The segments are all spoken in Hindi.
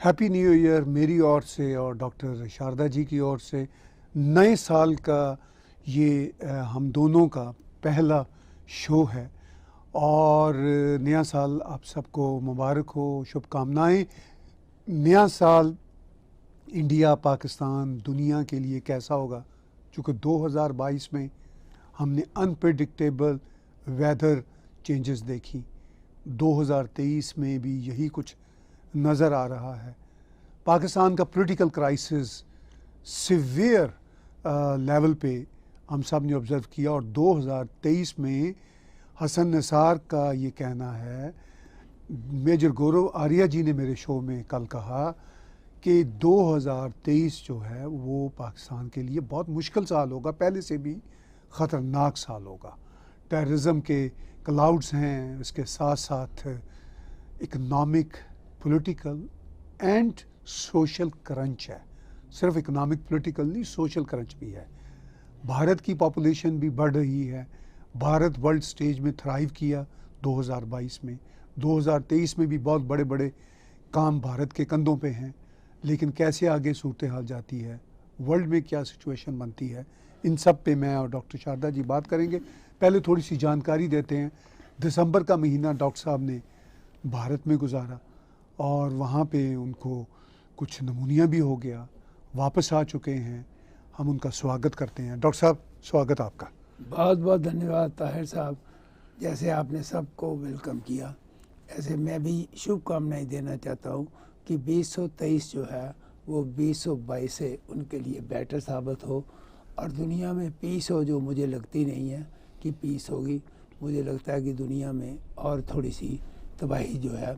हैप्पी न्यू ईयर मेरी ओर से और डॉक्टर शारदा जी की ओर से। नए साल का ये हम दोनों का पहला शो है और नया साल आप सबको मुबारक हो, शुभकामनाएं। नया साल इंडिया, पाकिस्तान, दुनिया के लिए कैसा होगा, चूँकि 2022 में हमने अनप्रेडिक्टेबल वेदर चेंजेस देखी, 2023 में भी यही कुछ नज़र आ रहा है। पाकिस्तान का पॉलिटिकल क्राइसिस सिवियर लेवल पे हम सब ने ऑब्ज़र्व किया और 2023 में हसन निसार का ये कहना है, मेजर गौरव आर्या जी ने मेरे शो में कल कहा कि 2023 जो है वो पाकिस्तान के लिए बहुत मुश्किल साल होगा, पहले से भी ख़तरनाक साल होगा। टेररिज्म के क्लाउड्स हैं, इसके साथ साथ economic, political and social crunch है। सिर्फ इकनॉमिक पॉलिटिकल नहीं, सोशल क्रंच भी है। भारत की पॉपुलेशन भी बढ़ रही है। भारत वर्ल्ड स्टेज में थ्राइव किया 2022 में, 2023 में भी बहुत बड़े बड़े काम भारत के कंधों पे हैं। लेकिन कैसे आगे सूरत हाल जाती है, वर्ल्ड में क्या सिचुएशन बनती है, इन सब पे मैं और डॉक्टर शारदा जी बात करेंगे। पहले थोड़ी सी जानकारी देते हैं। दिसंबर का महीना डॉक्टर साहब ने भारत में गुजारा और वहाँ पे उनको कुछ नमूनिया भी हो गया, वापस आ चुके हैं। हम उनका स्वागत करते हैं। डॉक्टर साहब, स्वागत आपका। बहुत बहुत धन्यवाद ताहिर साहब। जैसे आपने सबको वेलकम किया, ऐसे मैं भी शुभकामनाएं देना चाहता हूँ कि 2023 जो है वो 2022 से उनके लिए बेटर साबित हो और दुनिया में पीस हो, जो मुझे लगती नहीं है कि पीस होगी। मुझे लगता है कि दुनिया में और थोड़ी सी तबाही जो है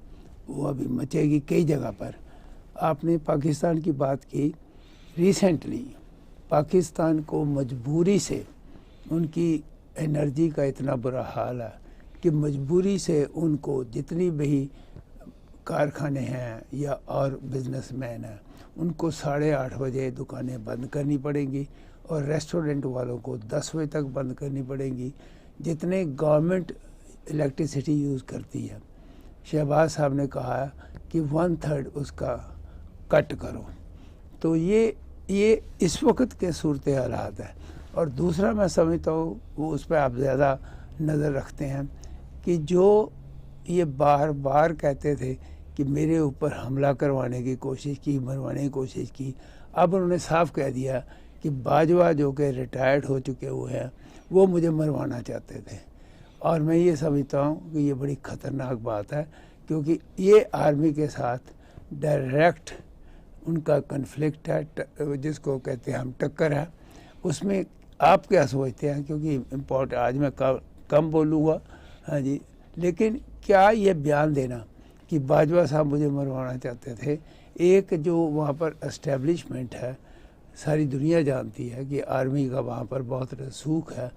वो अभी मचेगी कई जगह पर। आपने पाकिस्तान की बात की। रिसेंटली पाकिस्तान को मजबूरी से, उनकी एनर्जी का इतना बुरा हाल है कि मजबूरी से उनको जितनी भी कारखाने हैं या और बिजनेसमैन हैं, उनको 8:30 बजे दुकानें बंद करनी पड़ेंगी और रेस्टोरेंट वालों को 10 बजे तक बंद करनी पड़ेंगी। जितने गवर्नमेंट इलेक्ट्रिसिटी यूज़ करती है, शहबाज साहब ने कहा कि 1/3 उसका कट करो। तो ये इस वक्त के सूरत हालात है। और दूसरा मैं समझता हूँ, वो उस पर आप ज़्यादा नज़र रखते हैं कि जो ये बार बार कहते थे कि मेरे ऊपर हमला करवाने की कोशिश की, मरवाने की कोशिश की, अब उन्होंने साफ कह दिया कि बाजवा जो कि रिटायर्ड हो चुके हुए हैं वो मुझे मरवाना चाहते थे। और मैं ये समझता हूँ कि ये बड़ी ख़तरनाक बात है, क्योंकि ये आर्मी के साथ डायरेक्ट उनका कन्फ्लिक्ट है, जिसको कहते हैं हम टक्कर है। उसमें आप क्या सोचते हैं? क्योंकि इम्पोर्ट आज मैं कम बोलूँगा, हाँ जी, लेकिन क्या ये बयान देना कि बाजवा साहब मुझे मरवाना चाहते थे, एक जो वहाँ पर एस्टेब्लिशमेंट है, सारी दुनिया जानती है कि आर्मी का वहाँ पर बहुत रसूख है,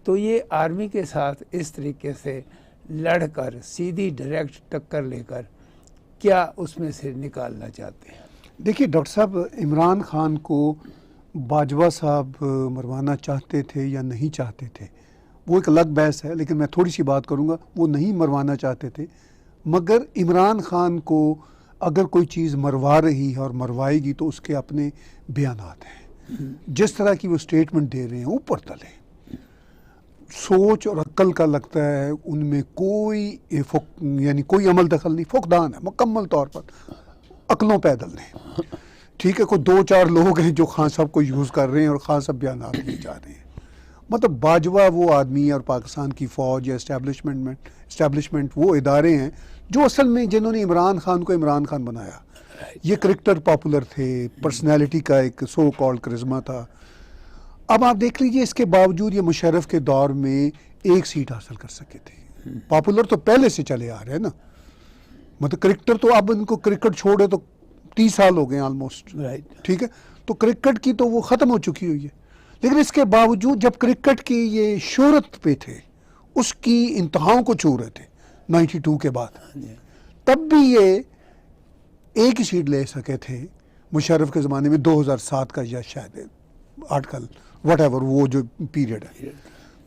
तो ये आर्मी के साथ इस तरीके से लड़कर सीधी डायरेक्ट टक्कर लेकर क्या उसमें से निकालना चाहते हैं? देखिए डॉक्टर साहब, इमरान खान को बाजवा साहब मरवाना चाहते थे या नहीं चाहते थे, वो एक अलग बहस है, लेकिन मैं थोड़ी सी बात करूँगा। वो नहीं मरवाना चाहते थे, मगर इमरान खान को अगर कोई चीज़ मरवा रही है और मरवाएगी तो उसके अपने बयानात हैं। जिस तरह की वो स्टेटमेंट दे रहे हैं, ऊपर तले सोच और अक्ल का लगता है उनमें कोई यानी कोई अमल दखल नहीं, फुकदान है मुकम्मल तौर पर, अक्लों पैदल नहीं। ठीक है, कोई 2-4 लोग हैं जो खान साहब को यूज़ कर रहे हैं और खान साहब बयान दिए जा रहे हैं। मतलब बाजवा वो आदमी है और पाकिस्तान की फ़ौज या इस्टेब्लिशमेंट वो इदारे हैं जो असल में जिन्होंने इमरान खान को इमरान खान बनाया। ये क्रिकेटर पॉपुलर थे, पर्सनैलिटी का एक सो कॉल्ड करिश्मा था। अब आप देख लीजिए, इसके बावजूद ये मुशर्रफ के दौर में 1 सीट हासिल कर सके थे। पॉपुलर तो पहले से चले आ रहे हैं ना, मतलब क्रिकेटर तो अब इनको क्रिकेट छोड़े तो 30 साल हो गए ऑलमोस्ट, ठीक है, तो क्रिकेट की तो वो ख़त्म हो चुकी हुई है। लेकिन इसके बावजूद जब क्रिकेट की ये शोहरत पे थे, उसकी इंतहाओं को छू रहे थे 92 के बाद, तब भी ये 1 ही सीट ले सके थे। मुशर्रफ के ज़माने में 2007 का या शायद 8 का, वट एवर वो जो पीरियड है।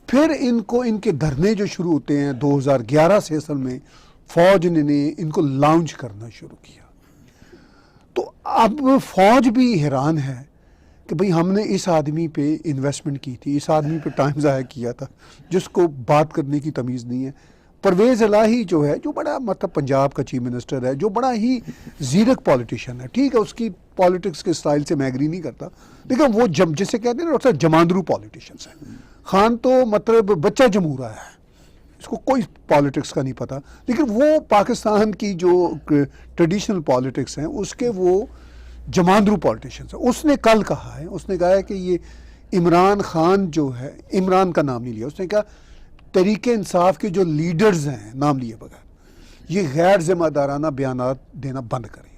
फिर इनको इनके धरने जो शुरू होते हैं 2011 से, असल में फ़ौज ने इनको लॉन्च करना शुरू किया। तो अब फौज भी हैरान है कि भाई हमने इस आदमी पे इन्वेस्टमेंट की थी, इस आदमी पे टाइम ज़ाया किया था, जिसको बात करने की तमीज़ नहीं है। परवेज़ इलाही जो है, जो बड़ा मतलब पंजाब का चीफ मिनिस्टर है, जो बड़ा ही जीरक पॉलिटिशियन है, ठीक है, उसकी पॉलिटिक्स के स्टाइल से मैं एग्री नहीं करता, लेकिन वो जिसे कहते हैं ना डॉक्टर जमांदरू पॉलिटिशियंस है। खान तो मतलब बच्चा जमूरा है, इसको कोई पॉलिटिक्स का नहीं पता, लेकिन वो पाकिस्तान की जो ट्रेडिशनल पॉलिटिक्स हैं उसके वो जमांदरू पॉलिटिशियंस हैं। उसने कल कहा है, उसने कहा है कि ये इमरान खान जो है, इमरान का नाम नहीं लिया, उसने कहा तरीके इंसाफ के जो लीडर्स हैं, नाम लिए बगैर, ये गैर जिम्मेदाराना बयानात देना बंद करें।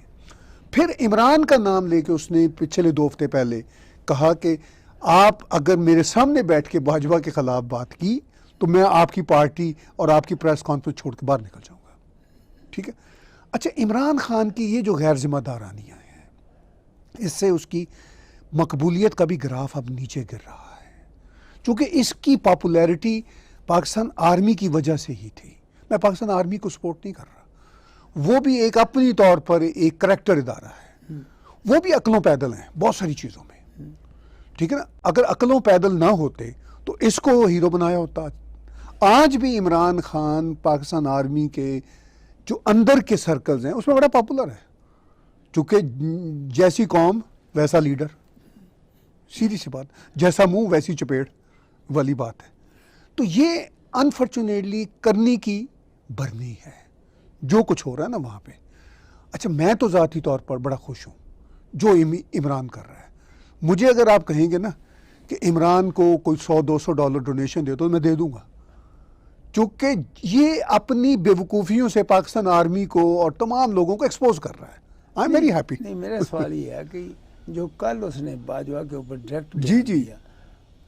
फिर इमरान का नाम लेके उसने पिछले 2 हफ्ते पहले कहा कि आप अगर मेरे सामने बैठ के भाजपा के खिलाफ बात की तो मैं आपकी पार्टी और आपकी प्रेस कॉन्फ्रेंस छोड़ के बाहर निकल जाऊंगा। ठीक है। अच्छा, इमरान खान की ये जो गैर जिम्मेदारानियाँ हैं, इससे उसकी मकबूलियत का भी ग्राफ अब नीचे गिर रहा है, क्योंकि इसकी पॉपुलैरिटी पाकिस्तान आर्मी की वजह से ही थी। मैं पाकिस्तान आर्मी को सपोर्ट नहीं कर रहा, वो भी एक अपनी तौर पर एक करैक्टर इदारा है, वो भी अकलों पैदल हैं बहुत सारी चीज़ों में, ठीक है ना। अगर अकलों पैदल ना होते तो इसको हीरो बनाया होता। आज भी इमरान खान पाकिस्तान आर्मी के जो अंदर के सर्कल्स हैं उसमें बड़ा पॉपुलर है, चूँकि जैसी कौम वैसा लीडर, सीधी सी बात, जैसा मुंह वैसी चपेट वाली बात है। तो ये अनफॉर्चुनेटली करनी की भरनी है जो कुछ हो रहा है ना वहाँ पे। अच्छा, मैं तो ज़ाती तौर पर बड़ा खुश हूँ जो इमरान कर रहा है। मुझे अगर आप कहेंगे ना कि इमरान को कोई $100-200 डोनेशन दे तो मैं दे दूँगा, क्योंकि ये अपनी बेवकूफ़ियों से पाकिस्तान आर्मी को और तमाम लोगों को एक्सपोज कर रहा है। I am very happy. नहीं, मेरा सवाल ये है कि जो कल उसने बाजवा के ऊपर डायरेक्ट जी दिया,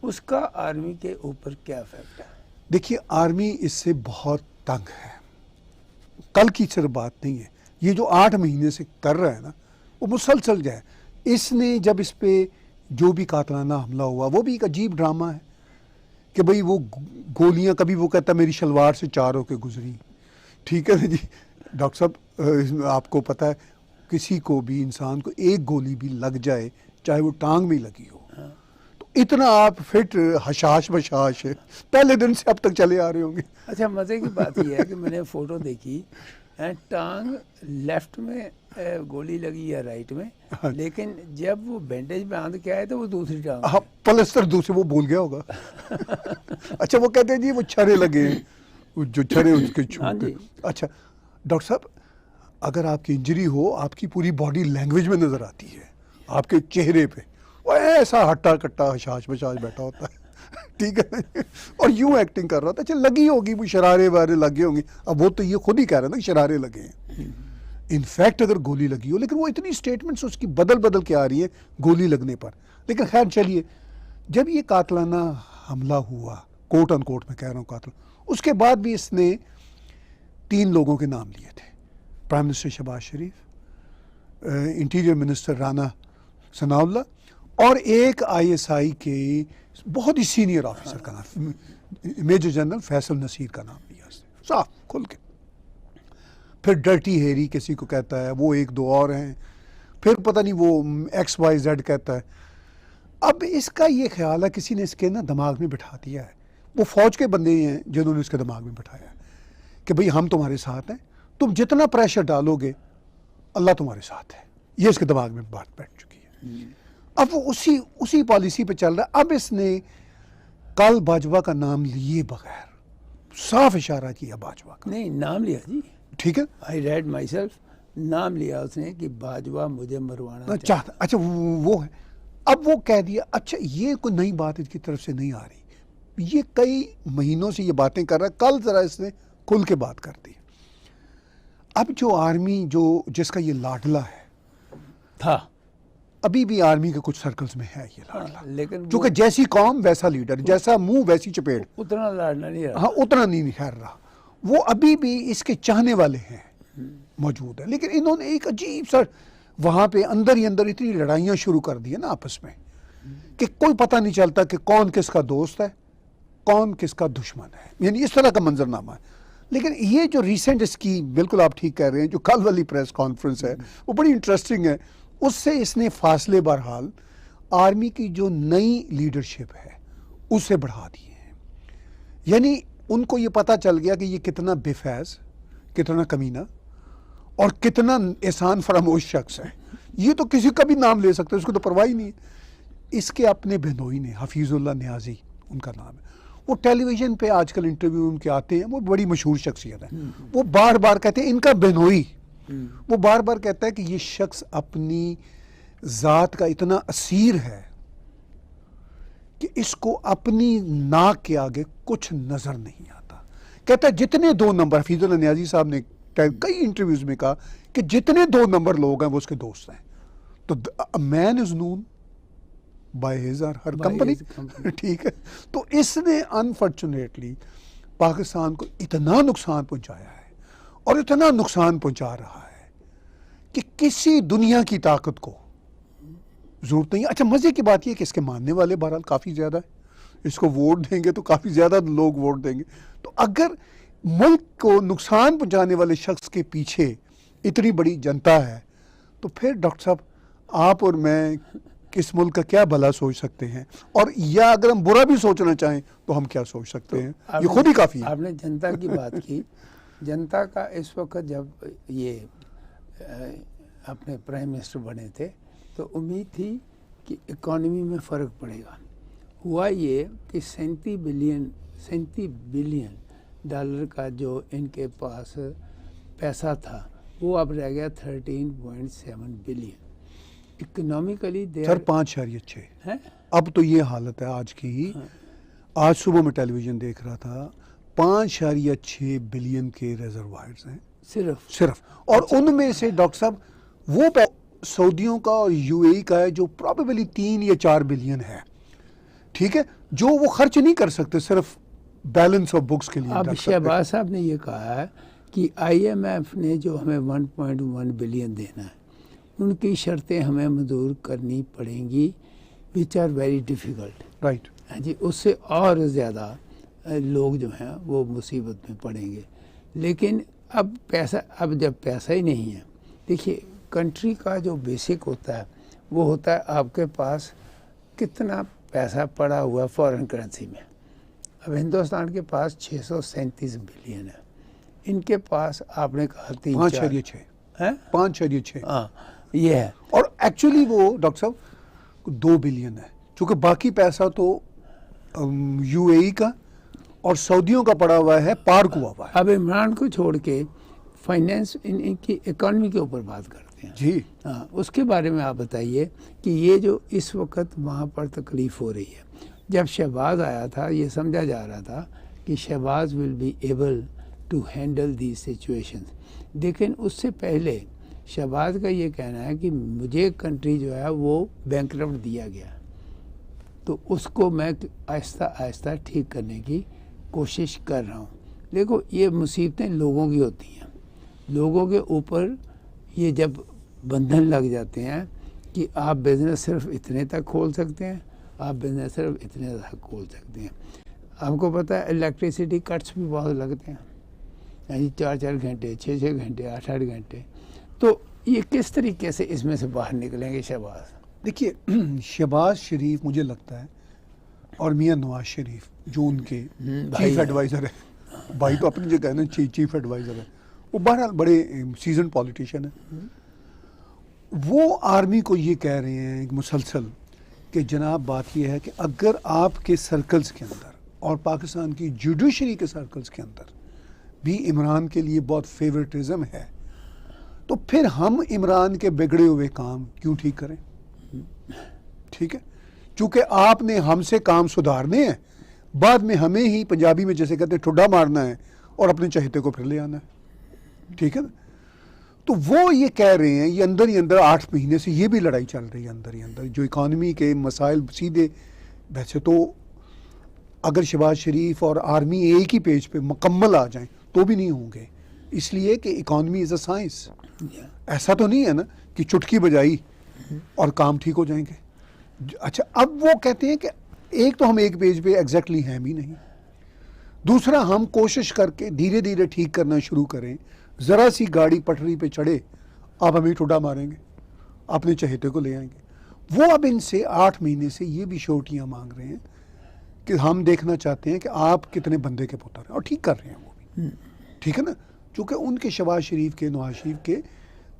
उसका आर्मी के ऊपर क्या इफेक्ट है? देखिए, आर्मी इससे बहुत तंग है, कल की सिर्फ बात नहीं है, ये जो 8 महीने से कर रहा है ना वो मुसलसल जाए। इसने जब इस पे जो भी कातलाना हमला हुआ वो भी एक अजीब ड्रामा है कि भाई वो गोलियां, कभी वो कहता मेरी शलवार से 4 होके गुजरी, ठीक है ना जी। डॉक्टर साहब, आपको पता है किसी को भी इंसान को एक गोली भी लग जाए, चाहे वो टांग में लगी हो, तो इतना आप फिट हशाश बशाश पहले दिन से अब तक चले आ रहे होंगे। अच्छा, मज़े की बात यह है कि मैंने फ़ोटो देखी, टांग लेफ्ट में गोली लगी या राइट में, लेकिन जब वो बैंडेज बांध के आए तो वो दूसरी टांग, हाँ, पलस्तर दूसरे, वो भूल गया होगा। अच्छा, वो कहते हैं जी वो छरे लगे, जो छरे उसके हाँ छूट। जी। अच्छा डॉक्टर साहब, अगर आपकी इंजरी हो, आपकी पूरी बॉडी लैंग्वेज में नज़र आती है, आपके चेहरे पे वो ऐसा हट्टा कट्टा हशाश बशाश बैठा होता है, ठीक है, और यूं एक्टिंग कर रहा था। अच्छा, लगी होगी वो शरारे वारे लगे होंगे, अब वो तो ये खुद ही कह रहा है ना कि शरारे लगे हैं। इनफैक्ट अगर गोली लगी हो, लेकिन वो इतनी स्टेटमेंट्स उसकी बदल बदल के आ रही है गोली लगने पर। लेकिन खैर चलिए, जब ये कातलाना हमला हुआ, कोट अन कोट में कह रहा हूँ कातल, उसके बाद भी इसने 3 लोगों के नाम लिए थे, प्राइम मिनिस्टर शहबाज शरीफ, इंटीरियर मिनिस्टर राना सनाउल्लाह, और एक ISI के बहुत ही सीनियर ऑफिसर का नाम, मेजर जनरल फैसल नसीर का नाम लिया इसने साफ खुल के। फिर डर्टी हेरी किसी को कहता है, वो 1-2 और हैं, फिर पता नहीं वो XYZ कहता है। अब इसका ये ख्याल है किसी ने इसके ना दिमाग में बिठा दिया है, वो फौज के बंदे हैं जिन्होंने इसके दिमाग में बिठाया है कि भाई हम तुम्हारे साथ हैं, तुम जितना प्रेशर डालोगे अल्लाह तुम्हारे साथ है। ये इसके दिमाग में बात बैठ चुकी है। अब वो उसी पॉलिसी पे चल रहा है। अब इसने कल बाजवा का नाम लिए बगैर साफ इशारा किया बाजवा का। नहीं, नाम लिया जी, ठीक है, आई रेड माई सेल्फ, नाम लिया उसने कि बाजवा मुझे मरवाना चाहता। अच्छा, वो है। अब वो कह दिया। अच्छा, ये कोई नई बात इसकी तरफ से नहीं आ रही, ये कई महीनों से ये बातें कर रहा है, कल जरा इसने खुल के बात कर दी। अब जो आर्मी जो जिसका ये लाडला है था, अभी भी आर्मी के कुछ सर्कल्स में है ये लाडला, लेकिन क्योंकि जैसी कौम वैसा लीडर, जैसा मुंह वैसी चपेट, उतना लाडला नहीं रहा। हाँ, उतना नहीं खैर रहा। वो अभी भी इसके चाहने वाले हैं, मौजूद है, लेकिन इन्होंने एक अजीब सा वहाँ पे अंदर ही अंदर इतनी लड़ाइयाँ शुरू कर दी है ना आपस में कि कोई पता नहीं चलता कि कौन किसका दोस्त है, कौन किसका दुश्मन है, यानी इस तरह का मंजरनामा है। लेकिन ये जो रिसेंट इसकी, बिल्कुल आप ठीक कह रहे हैं, जो कल वाली प्रेस कॉन्फ्रेंस है वो बड़ी इंटरेस्टिंग है। उससे इसने फासले बहरहाल आर्मी की जो नई लीडरशिप है उसे बढ़ा दिए हैं। यानी उनको ये पता चल गया कि ये कितना बेफैज, कितना कमीना और कितना एहसान फरामोश शख्स है। ये तो किसी का भी नाम ले सकते हैं, उसको तो परवाह ही नहीं है। इसके अपने बहनोई ने, हफीजुल्लाह न्याजी उनका नाम है, वो टेलीविज़न पे आजकल इंटरव्यू उनके आते हैं, वो बड़ी मशहूर शख्सियत है। वो बार बार कहते हैं, इनका बहनोई, वो बार बार कहता है कि ये शख्स अपनी ज़ात का इतना असीर है कि इसको अपनी नाक के आगे कुछ नज़र नहीं आता। कहता है जितने 2 नंबर, हफीजुल्लाह न्याजी साहब ने कई इंटरव्यूज़ में कहा कि जितने 2 नंबर लोग हैं वो उसके दोस्त हैं। तो man is Noon by his और हर कंपनी, ठीक है। तो इसने अनफॉर्चुनेटली पाकिस्तान को इतना नुकसान पहुंचाया है और इतना नुकसान पहुंचा रहा है कि किसी दुनिया की ताकत को जरूरत नहीं है। अच्छा, मजे की बात यह कि इसके मानने वाले बहरहाल काफ़ी ज़्यादा है, इसको वोट देंगे तो काफ़ी ज़्यादा लोग वोट देंगे। तो अगर मुल्क को नुकसान पहुंचाने वाले शख्स के पीछे इतनी बड़ी जनता है तो फिर डॉक्टर साहब आप और मैं किस मुल्क का क्या भला सोच सकते हैं, और या अगर हम बुरा भी सोचना चाहें तो हम क्या सोच सकते हैं, ये खुद ही काफ़ी है। आपने जनता की बात की। जनता का इस वक्त जब ये अपने प्राइम मिनिस्टर बने थे तो उम्मीद थी कि इकॉनमी में फ़र्क पड़ेगा। हुआ ये कि 37 बिलियन डॉलर का जो इनके पास पैसा था वो अब रह गया 13.7 बिलियन। इकोनॉमिकली सर 5.6 है। अब तो ये हालत है आज की। हाँ। आज सुबह मैं टेलीविज़न देख रहा था, 5.6 बिलियन के रिजर्वायर्स हैं सिर्फ। और उनमें से डॉक्टर साहब वो सऊदियों का और यूएई का है जो प्रॉबेबली 3 या 4 बिलियन है, ठीक है, जो वो खर्च नहीं कर सकते सिर्फ बैलेंस ऑफ बुक्स के लिए। अब शहबाज साहब ने ये कहा है कि IMF ने जो हमें 1.1 बिलियन देना है उनकी शर्तें हमें मंजूर करनी पड़ेंगी, which are very difficult. Right ji, उससे और ज़्यादा लोग जो हैं वो मुसीबत में पड़ेंगे। लेकिन अब जब पैसा ही नहीं है, देखिए कंट्री का जो बेसिक होता है वो होता है आपके पास कितना पैसा पड़ा हुआ फॉरेन करेंसी में। अब हिंदुस्तान के पास 637 बिलियन है, इनके पास आपने कहा 5.6 है, 5.6 हाँ ये है। और एक्चुअली वो डॉक्टर साहब 2 बिलियन है, क्योंकि बाकी पैसा तो यूएई का और सऊदियों का पड़ा हुआ है, पार्क हुआ है। अब इमरान को छोड़ के फाइनेंस इनकी इकॉनमी के ऊपर बात करते हैं जी। हाँ, उसके बारे में आप बताइए कि ये जो इस वक्त वहाँ पर तकलीफ़ हो रही है। जब शहबाज आया था ये समझा जा रहा था कि Shehbaz will be able to handle the situations, लेकिन उससे पहले शहबाज का ये कहना है कि मुझे कंट्री जो है वो बैंकरप्ट दिया गया, तो उसको मैं आहिस्ता आहिस्ता ठीक करने की कोशिश कर रहा हूँ। देखो ये मुसीबतें लोगों की होती हैं, लोगों के ऊपर ये जब बंधन लग जाते हैं कि आप बिज़नेस सिर्फ इतने तक खोल सकते हैं, आप बिज़नेस सिर्फ इतने तक खोल सकते हैं। आपको पता है इलेक्ट्रिसिटी कट्स भी बहुत लगते हैं, यानी 4-4 घंटे, 6-6 घंटे, 8-8 घंटे। तो ये किस तरीके से इसमें से बाहर निकलेंगे शहबाज? देखिए शहबाज शरीफ मुझे लगता है और मियां नवाज शरीफ जो उनके चीफ एडवाइज़र है, भाई तो अपनी जगह है ना, चीफ एडवाइज़र है, वो बहरहाल बड़े सीजन पॉलिटिशियन है। वो आर्मी को ये कह रहे हैं मुसलसल कि जनाब बात ये है कि अगर आपके सर्कल्स के अंदर और पाकिस्तान की जुडिशरी के सर्कल्स के अंदर भी इमरान के लिए बहुत फेवरेटिज्म है तो फिर हम इमरान के बिगड़े हुए काम क्यों ठीक करें, ठीक है, चूँकि आपने हमसे काम सुधारने हैं, बाद में हमें ही पंजाबी में जैसे कहते हैं ठुड्डा मारना है और अपने चहेते को फिर ले आना है, ठीक है ना। तो वो ये कह रहे हैं, ये अंदर ही अंदर 8 महीने से ये भी लड़ाई चल रही है अंदर ही अंदर, जो इकानमी के मसाइल सीधे, वैसे तो अगर शहबाज शरीफ और आर्मी एक ही पेज पे मुकम्मल आ जाएं तो भी नहीं होंगे, इसलिए कि इकानमी इज़ अ साइंस। ऐसा तो नहीं है ना कि चुटकी बजाई और काम ठीक हो जाएंगे। अच्छा, अब वो कहते हैं कि एक तो हम एक पेज पे एग्जैक्टली हैं भी नहीं, दूसरा हम कोशिश करके धीरे धीरे ठीक करना शुरू करें, ज़रा सी गाड़ी पटरी पे चढ़े आप हमें ठुड्डा मारेंगे, अपने चहेते को ले आएंगे। वो अब इनसे 8 महीने से ये भी श्योरिटियाँ मांग रहे हैं कि हम देखना चाहते हैं कि आप कितने बंदे के पुत्र हैं, और ठीक कर रहे हैं वो भी, ठीक है ना, क्योंकि उनके शहबाज शरीफ के, नवाज शरीफ के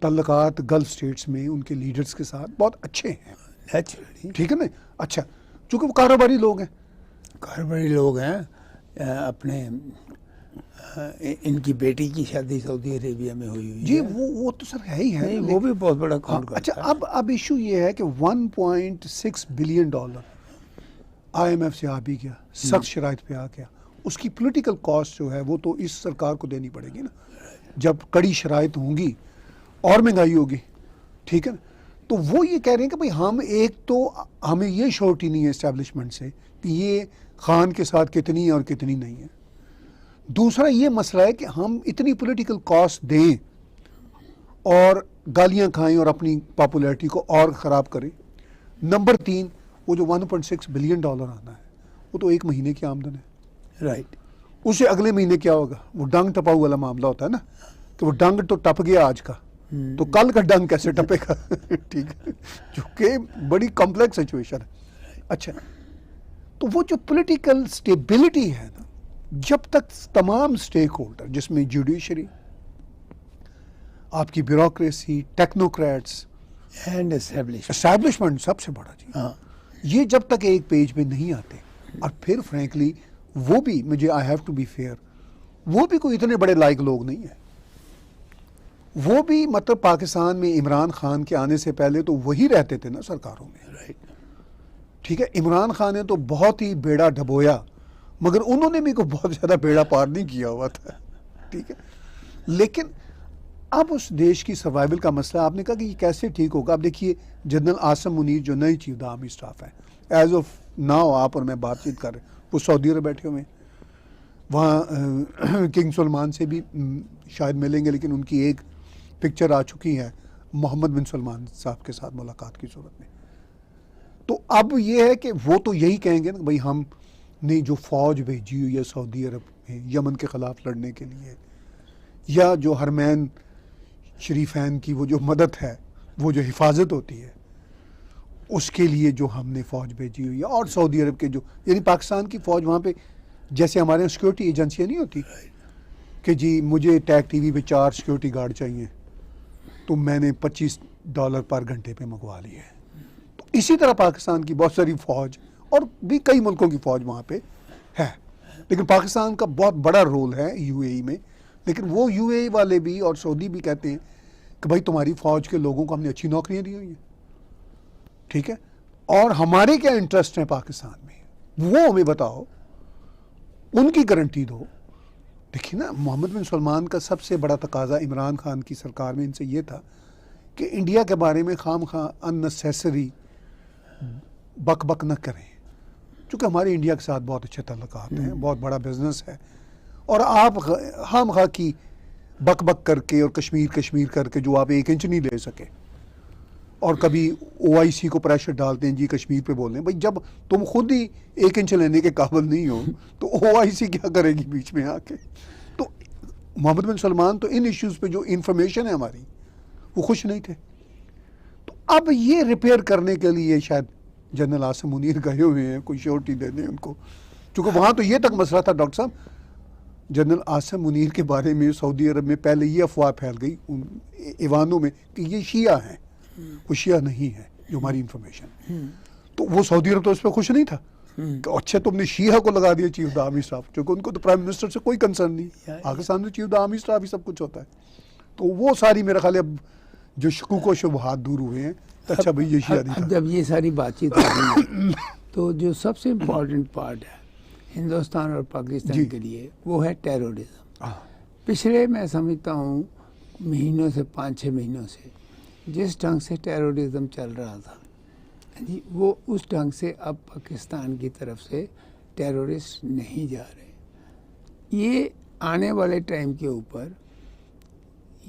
तल्लुकात गल्फ स्टेट्स में उनके लीडर्स के साथ बहुत अच्छे हैं नेचुरली, ठीक है ना। अच्छा, चूँकि वो कारोबारी लोग हैं, कारोबारी लोग हैं, अपने इनकी बेटी की शादी सऊदी अरेबिया में हुई हुई जी है। वो तो सर है ही है, नहीं, वो भी बहुत बड़ा हाँ, काउंट अच्छा, करता है। अब इशू ये है कि 1.6 बिलियन डॉलर IMF से आ भी गया, सख्त शराइत पे आ गया, उसकी पॉलिटिकल कॉस्ट जो है वो तो इस सरकार को देनी पड़ेगी ना, जब कड़ी शराइत होंगी और महंगाई होगी, ठीक है ना। तो वो ये कह रहे हैं कि भाई हम, एक तो हमें ये श्योरिटी नहीं है इस्टेब्लिशमेंट से कि ये खान के साथ कितनी है और कितनी नहीं है। दूसरा ये मसला है कि हम इतनी पॉलिटिकल कॉस्ट दें और गालियां खाएं और अपनी पॉपुलैरिटी को और ख़राब करें। नंबर 3, वो जो 1.6 बिलियन डॉलर आना है वो तो 1 महीने की आमदन है, राइट। उससे अगले महीने क्या होगा, वो डंग टपाऊ वाला मामला होता है ना, कि वो डंग तो टप गया आज का, तो कल का डंग कैसे टपेगा ठीक है, जो कि बड़ी कॉम्प्लेक्स सिचुएशन है। अच्छा, तो वो जो पॉलिटिकल स्टेबिलिटी है ना, जब तक तमाम स्टेक होल्डर, जिसमें जुडिशरी, आपकी bureaucracy, technocrats, and establish, establishment सबसे बड़ा चीज, हाँ, ये जब तक एक पेज पे नहीं आते, और फिर फ्रैंकली वो भी, मुझे I have to be fair, वो भी कोई इतने बड़े लायक लोग नहीं है। वो भी मतलब पाकिस्तान में इमरान खान के आने से पहले तो वही रहते थे ना सरकारों में, राइट। ठीक है। इमरान खान ने तो बहुत ही बेड़ा डबोया, मगर उन्होंने भी कोई बहुत ज़्यादा बेड़ा पार नहीं किया हुआ था, ठीक है। लेकिन अब उस देश की सर्वाइवल का मसला, आपने कहा कि ये कैसे ठीक होगा। अब देखिए, जनरल आसम मुनीर जो नई चीफ द आर्मी स्टाफ है, एज ऑफ नाउ आप और मैं बातचीत कर रहे हैं, वो सऊदी अरब बैठे हुए हैं, वहाँ किंग सलमान से भी शायद मिलेंगे, लेकिन उनकी एक पिक्चर आ चुकी है मोहम्मद बिन सलमान साहब के साथ मुलाकात की सूरत में। तो अब ये है कि वो तो यही कहेंगे ना, भाई हमने जो फ़ौज भेजी हुई है सऊदी अरब में यमन के ख़िलाफ़ लड़ने के लिए, या जो हरमैन शरीफैन की वो जो मदद है, वो जो हिफाजत होती है, उसके लिए जो हमने फ़ौज भेजी हुई है, और सऊदी अरब के जो, यानी पाकिस्तान की फ़ौज वहाँ पे, जैसे हमारे यहाँ सिक्योरिटी एजेंसियाँ नहीं होती कि जी मुझे टैग टीवी पे 4 सिक्योरिटी गार्ड चाहिए, तो मैंने $25 पर घंटे पे मंगवा लिए है। तो इसी तरह पाकिस्तान की बहुत सारी फ़ौज और भी कई मुल्कों की फ़ौज वहाँ पे है, लेकिन पाकिस्तान का बहुत बड़ा रोल है UAE में। लेकिन वो UAE वाले भी और सऊदी भी कहते हैं कि भाई तुम्हारी फ़ौज के लोगों को हमने अच्छी नौकरियाँ दी हुई हैं, ठीक है, और हमारे क्या इंटरेस्ट हैं पाकिस्तान में, वो हमें बताओ, उनकी गारंटी दो। देखिए ना, मोहम्मद बिन सलमान का सबसे बड़ा तकाजा इमरान खान की सरकार में इनसे ये था कि इंडिया के बारे में खाम खा अननेसेसरी बक बक न करें, क्योंकि हमारे इंडिया के साथ बहुत अच्छे तल्लुकात हैं, बहुत बड़ा बिजनेस है, और आप खाम खा की बक बक करके और कश्मीर करके जो आप 1 इंच नहीं ले सके, और कभी OIC को प्रेशर डालते हैं जी कश्मीर पे बोल रहे हैं। भाई जब तुम खुद ही 1 इंच लेने के काबिल नहीं हो तो OIC क्या करेगी बीच में आके। तो मोहम्मद बिन सलमान तो इन इश्यूज़ पे जो इंफॉर्मेशन है हमारी, वो खुश नहीं थे। तो अब ये रिपेयर करने के लिए शायद जनरल आसिम मुनीर गए हुए हैं, कोई श्योरिटी दे दें उनको, क्योंकि वहाँ तो ये तक मसला था डॉक्टर साहब, जनरल आसिम मुनीर के बारे में सऊदी अरब में पहले ये अफवाह फैल गई उन ईवानों में कि ये शिया हैं, वो शिया नहीं है जो हमारी इंफॉर्मेशन। तो वो सऊदी अरब तो इस पर खुश नहीं था कि अच्छा तुमने शिया को लगा दिया चीफ द आर्मी स्टाफ, क्योंकि उनको तो प्राइम मिनिस्टर से कोई कंसर्न नहीं, पाकिस्तान में चीफ द आर्मी स्टाफ ही सब कुछ होता है। तो वो सारी मेरा ख्याल है अब जो शकूक व शुबहात दूर हुए हैं, तो अच्छा भाई ये शिया नहीं था। अब जब ये सारी बातचीत हो रही है तो जो सबसे इम्पोर्टेंट पार्ट है हिंदुस्तान और पाकिस्तान के लिए, वो है टेररिज्म। पिछले मैं समझता हूँ महीनों से, 5-6 महीनों से जिस ढंग से टेररिज्म चल रहा था जी, वो उस ढंग से अब पाकिस्तान की तरफ से टेररिस्ट नहीं जा रहे। ये आने वाले टाइम के ऊपर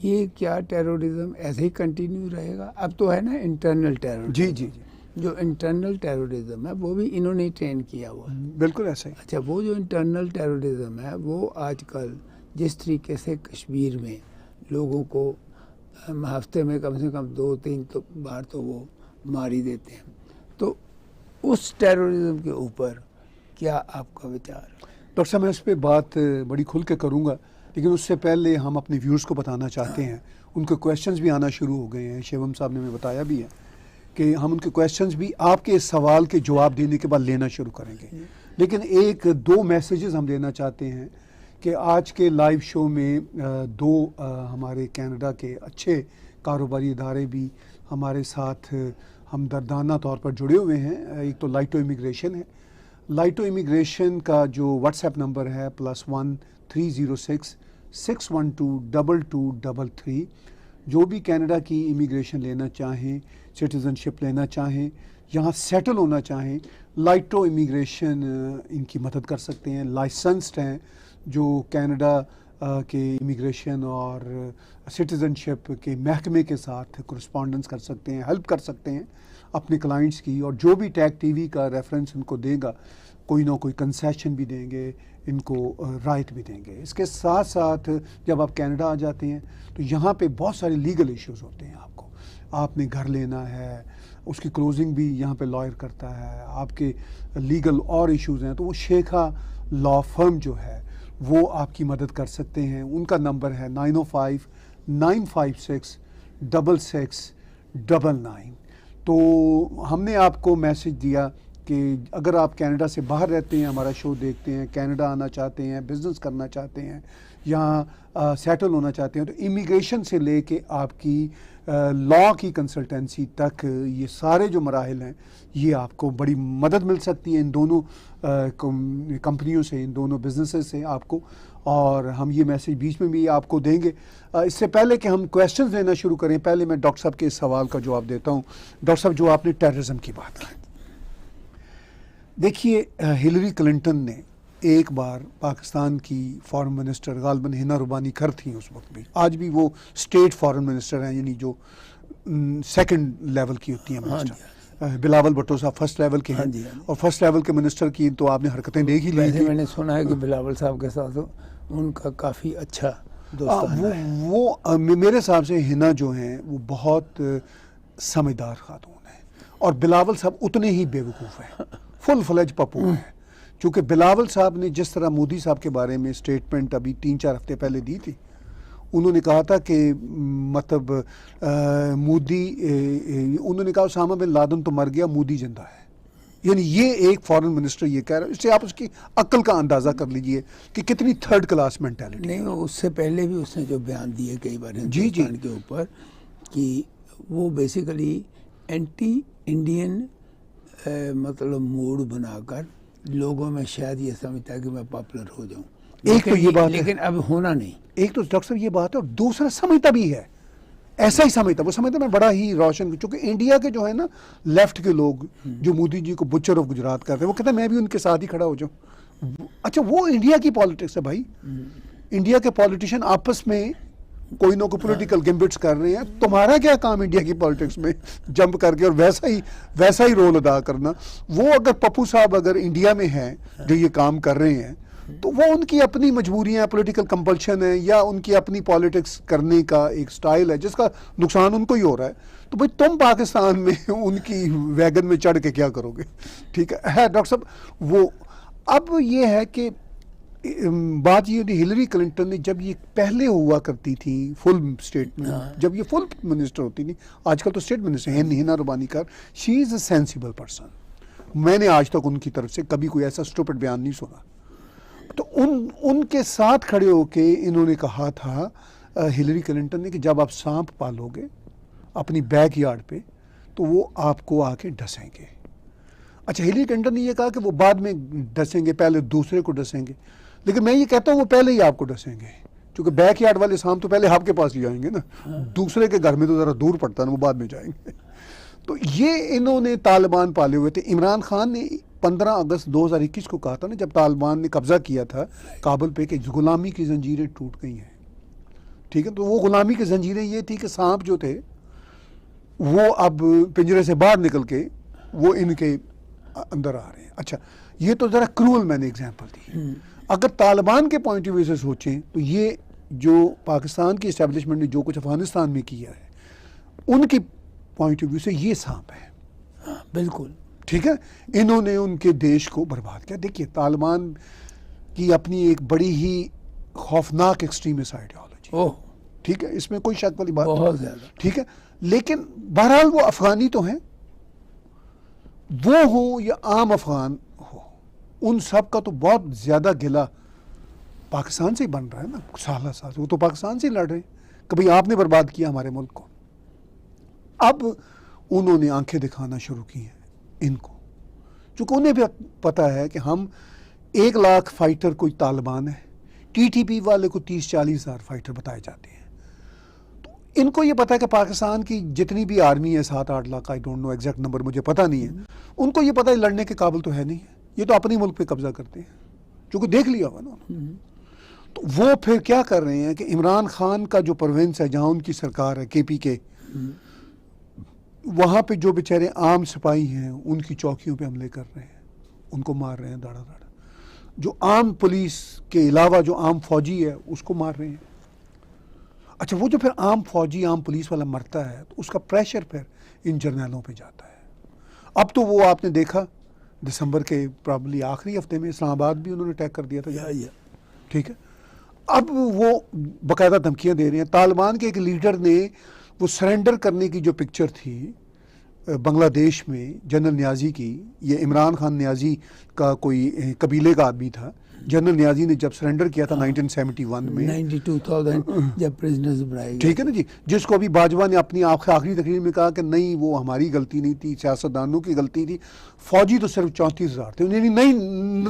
ये क्या टेररिज्म ऐसे ही कंटिन्यू रहेगा? अब तो है ना इंटरनल टेररिज्म, जी जी जी, जो इंटरनल टेररिज्म है वो भी इन्होंने ट्रेन किया हुआ है। बिल्कुल ऐसा ही। अच्छा, वो जो इंटरनल टेररिज्म है वो आजकल जिस तरीके से कश्मीर में लोगों को हफ्ते में कम से कम 2-3 तो बार तो वो मार ही देते हैं। तो उस टेररिज्म के ऊपर क्या आपका विचार है? डॉक्टर साहब मैं इस पर बात बड़ी खुल के करूँगा, लेकिन उससे पहले हम अपने व्यूअर्स को बताना चाहते हैं, उनके क्वेश्चंस भी आना शुरू हो गए हैं। शिवम साहब ने हमें बताया भी है कि हम उनके क्वेश्चंस भी आपके इस सवाल के जवाब देने के बाद लेना शुरू करेंगे। लेकिन एक दो मैसेजेस हम देना चाहते हैं कि आज के लाइव शो में दो हमारे कनाडा के अच्छे कारोबारी इदारे भी हमारे साथ हमदर्दाना तौर पर जुड़े हुए हैं। एक तो लाइटो इमिग्रेशन है। लाइटो इमिग्रेशन का जो व्हाट्सएप नंबर है +1 306 612 2233। जो भी कनाडा की इमिग्रेशन लेना चाहें, सिटीज़नशिप लेना चाहें, यहाँ सेटल होना चाहें, लाइटो इमिग्रेशन इनकी मदद कर सकते हैं। लाइसेंस्ड हैं जो कनाडा के इमिग्रेशन और सिटीज़नशिप के महकमे के साथ करस्पॉन्डेंस कर सकते हैं, हेल्प कर सकते हैं अपने क्लाइंट्स की। और जो भी टैग टीवी का रेफरेंस इनको देगा, कोई ना कोई कंसेशन भी देंगे, इनको राइट भी देंगे। इसके साथ साथ जब आप कनाडा आ जाते हैं तो यहाँ पे बहुत सारे लीगल इश्यूज होते हैं। आपने घर लेना है, उसकी क्लोजिंग भी यहाँ पे लॉयर करता है। आपके लीगल और इश्यूज हैं तो वो शेखा लॉ फर्म जो है वो आपकी मदद कर सकते हैं। उनका नंबर है 905 956 6699। तो हमने आपको मैसेज दिया कि अगर आप कनाडा से बाहर रहते हैं, हमारा शो देखते हैं, कनाडा आना चाहते हैं, बिज़नेस करना चाहते हैं, यहाँ सेटल होना चाहते हैं, तो इमिग्रेशन से लेके आपकी लॉ की कंसल्टेंसी तक ये सारे जो मराहिल हैं ये आपको बड़ी मदद मिल सकती है इन दोनों कंपनियों से, इन दोनों बिजनेसेस से आपको। और हम ये मैसेज बीच में भी आपको देंगे। इससे पहले कि हम क्वेश्चंस लेना शुरू करें, पहले मैं डॉक्टर साहब के इस सवाल का जवाब देता हूँ। डॉक्टर साहब, जो आपने टेररिज्म की बात की, देखिए हिलरी क्लिंटन ने एक बार पाकिस्तान की फॉरेन मिनिस्टर गालिबन हिना रुबानी खर थी उस वक्त भी, आज भी वो स्टेट फॉरेन मिनिस्टर हैं, यानी जो सेकंड लेवल की होती हैं मिनिस्टर। बिलावल भुट्टो साहब फर्स्ट लेवल के हैं। और फर्स्ट लेवल के मिनिस्टर की तो आपने हरकतें देख ही ली थी। मैंने सुना है कि बिलावल साहब के साथ उनका काफ़ी अच्छा दोस्ताना है। वो मेरे हिसाब से हिना जो हैं वो बहुत समझदार खातून है और बिलावल साहब उतने ही बेवकूफ़ हैं, फुल फ्लेज पप्पू हैं। चूँकि बिलावल साहब ने जिस तरह मोदी साहब के बारे में स्टेटमेंट अभी 3-4 हफ्ते पहले दी थी, उन्होंने कहा था कि मतलब उन्होंने कहा उसामा बिन लादेन तो मर गया, मोदी जिंदा है। यानी ये एक फॉरेन मिनिस्टर ये कह रहा है। इससे आप उसकी अक्ल का अंदाज़ा कर लीजिए कि कितनी थर्ड क्लास मेंटालिटी। नहीं, उससे पहले भी उसने जो बयान दिए कई बार जी के ऊपर कि वो बेसिकली एंटी इंडियन मतलब मूड बनाकर लोगों में शायद ये समझता है कि मैं पॉपुलर हो जाऊं। एक तो ये बात, लेकिन अब होना नहीं। एक तो डॉक्टर साहब ये बात है, और दूसरा समझता भी है, ऐसा ही समझता, वो समझता मैं बड़ा ही रोशन। क्योंकि इंडिया के जो है ना लेफ्ट के लोग जो मोदी जी को बुचर ऑफ गुजरात करते हैं, वो कहते हैं मैं भी उनके साथ ही खड़ा हो जाऊं। अच्छा, वो इंडिया की पॉलिटिक्स है भाई। इंडिया के पॉलिटिशियन आपस में कोई ना कोई पॉलिटिकल गिम्बिट्स कर रहे हैं। तुम्हारा क्या काम इंडिया की पॉलिटिक्स में जंप करके और वैसा ही रोल अदा करना। वो अगर पप्पू साहब अगर इंडिया में हैं जो ये काम कर रहे हैं, तो वो उनकी अपनी मजबूरियां, पॉलिटिकल कंपल्शन है, या उनकी अपनी पॉलिटिक्स करने का एक स्टाइल है जिसका नुकसान उनको ही हो रहा है। तो भाई तुम पाकिस्तान में उनकी वैगन में चढ़ के क्या करोगे? ठीक है डॉक्टर साहब। वो अब ये है कि बात ये होती, हिलरी क्लिंटन ने जब ये पहले हुआ करती थी फुल स्टेट में, जब ये फुल मिनिस्टर होती थी, आजकल तो स्टेट मिनिस्टर है हिना रुबानी कर, she is a sensible person. मैंने आज तक उनकी तरफ से कभी कोई ऐसा स्टूपिड बयान नहीं सुना। तो उनके साथ खड़े होके इन्होंने कहा था हिलरी क्लिंटन ने कि जब आप सांप पालोगे अपनी बैक यार्ड पे तो वो आपको आके डसेंगे। अच्छा, हिलरी क्लिंटन ने ये कहा कि वो बाद में डसेंगे, पहले दूसरे को डसेंगे। लेकिन मैं ये कहता हूँ वो पहले ही आपको डसेंगे, क्योंकि बैक यार्ड वाले सांप तो पहले आपके पास ही आएंगे ना। दूसरे के घर में तो ज़रा दूर पड़ता है ना, वो बाद में जाएंगे। तो ये इन्होंने तालिबान पाले हुए थे। इमरान खान ने 15 अगस्त 2021 को कहा था ना, जब तालिबान ने कब्जा किया था काबुल पे, कि गुलामी की जंजीरें टूट गई हैं। ठीक है, तो वो गुलामी की जंजीरें ये थी कि सांप जो थे वो अब पिंजरे से बाहर निकल के वो इनके अंदर आ रहे हैं। अच्छा, ये तो ज़रा क्रूअल मैंने एग्जाम्पल दी। अगर तालिबान के पॉइंट ऑफ व्यू से सोचें तो ये जो पाकिस्तान की इस्टेब्लिशमेंट ने जो कुछ अफगानिस्तान में किया है, उनकी पॉइंट ऑफ व्यू से ये सांप है। हाँ, बिल्कुल ठीक है, इन्होंने उनके देश को बर्बाद किया। देखिए, तालिबान की अपनी एक बड़ी ही खौफनाक एक्सट्रीमिस्ट आइडियोलॉजी, ओह ठीक है, इसमें कोई शक वाली बात नहीं। बहुत ज़्यादा। ठीक है, लेकिन बहरहाल वो अफगानी तो हैं, वो हो या आम अफगान हो, उन सब का तो बहुत ज़्यादा गिला पाकिस्तान से ही बन रहा है ना, साल साल वो तो पाकिस्तान से ही लड़ रहे हैं। कभी आपने बर्बाद किया हमारे मुल्क को, अब उन्होंने आंखें दिखाना शुरू की हैं इनको, चूँकि उन्हें भी पता है कि हम 1 लाख फाइटर कोई तालिबान है, टीटीपी वाले को 30-40 हज़ार फाइटर बताए जाते हैं। तो इनको ये पता है कि पाकिस्तान की जितनी भी आर्मी है 7-8 lakh, I don't know exact number, मुझे पता नहीं है, उनको ये पता है लड़ने के काबिल तो है नहीं है, ये तो अपने मुल्क पे कब्जा करते हैं, चूँकि देख लिया होगा ना। तो वो फिर क्या कर रहे हैं कि इमरान खान का जो प्रोविंस है जहाँ उनकी सरकार है, KPK, वहाँ पे जो बेचारे आम सिपाही हैं उनकी चौकियों पे हमले कर रहे हैं, उनको मार रहे हैं दाड़ा दाड़ा। जो आम पुलिस के अलावा जो आम फौजी है उसको मार रहे हैं। अच्छा, वो जो फिर आम फौजी आम पुलिस वाला मरता है तो उसका प्रेशर फिर इन जर्नलों पे जाता है। अब तो वो आपने देखा दिसंबर के प्रॉब्ली आखिरी हफ्ते में इस्लामाबाद भी उन्होंने अटैक कर दिया था, ठीक है। अब वो बाकायदा धमकियाँ दे रहे हैं। तालिबान के एक लीडर ने वो सरेंडर करने की जो पिक्चर थी बांग्लादेश में जनरल न्याजी की, ये इमरान खान न्याजी का कोई कबीले का आदमी था, जनरल न्याजी ने जब सरेंडर किया था 1971 में, 92,000 जब प्रिजनर्स बनाए गए, ठीक है ना जी, जिसको अभी बाजवा ने अपनी आखिरी तकरीर में कहा कि नहीं वो हमारी गलती नहीं थी, सियासतदानों की गलती थी। फौजी तो सिर्फ 34,000 थे, उन्होंने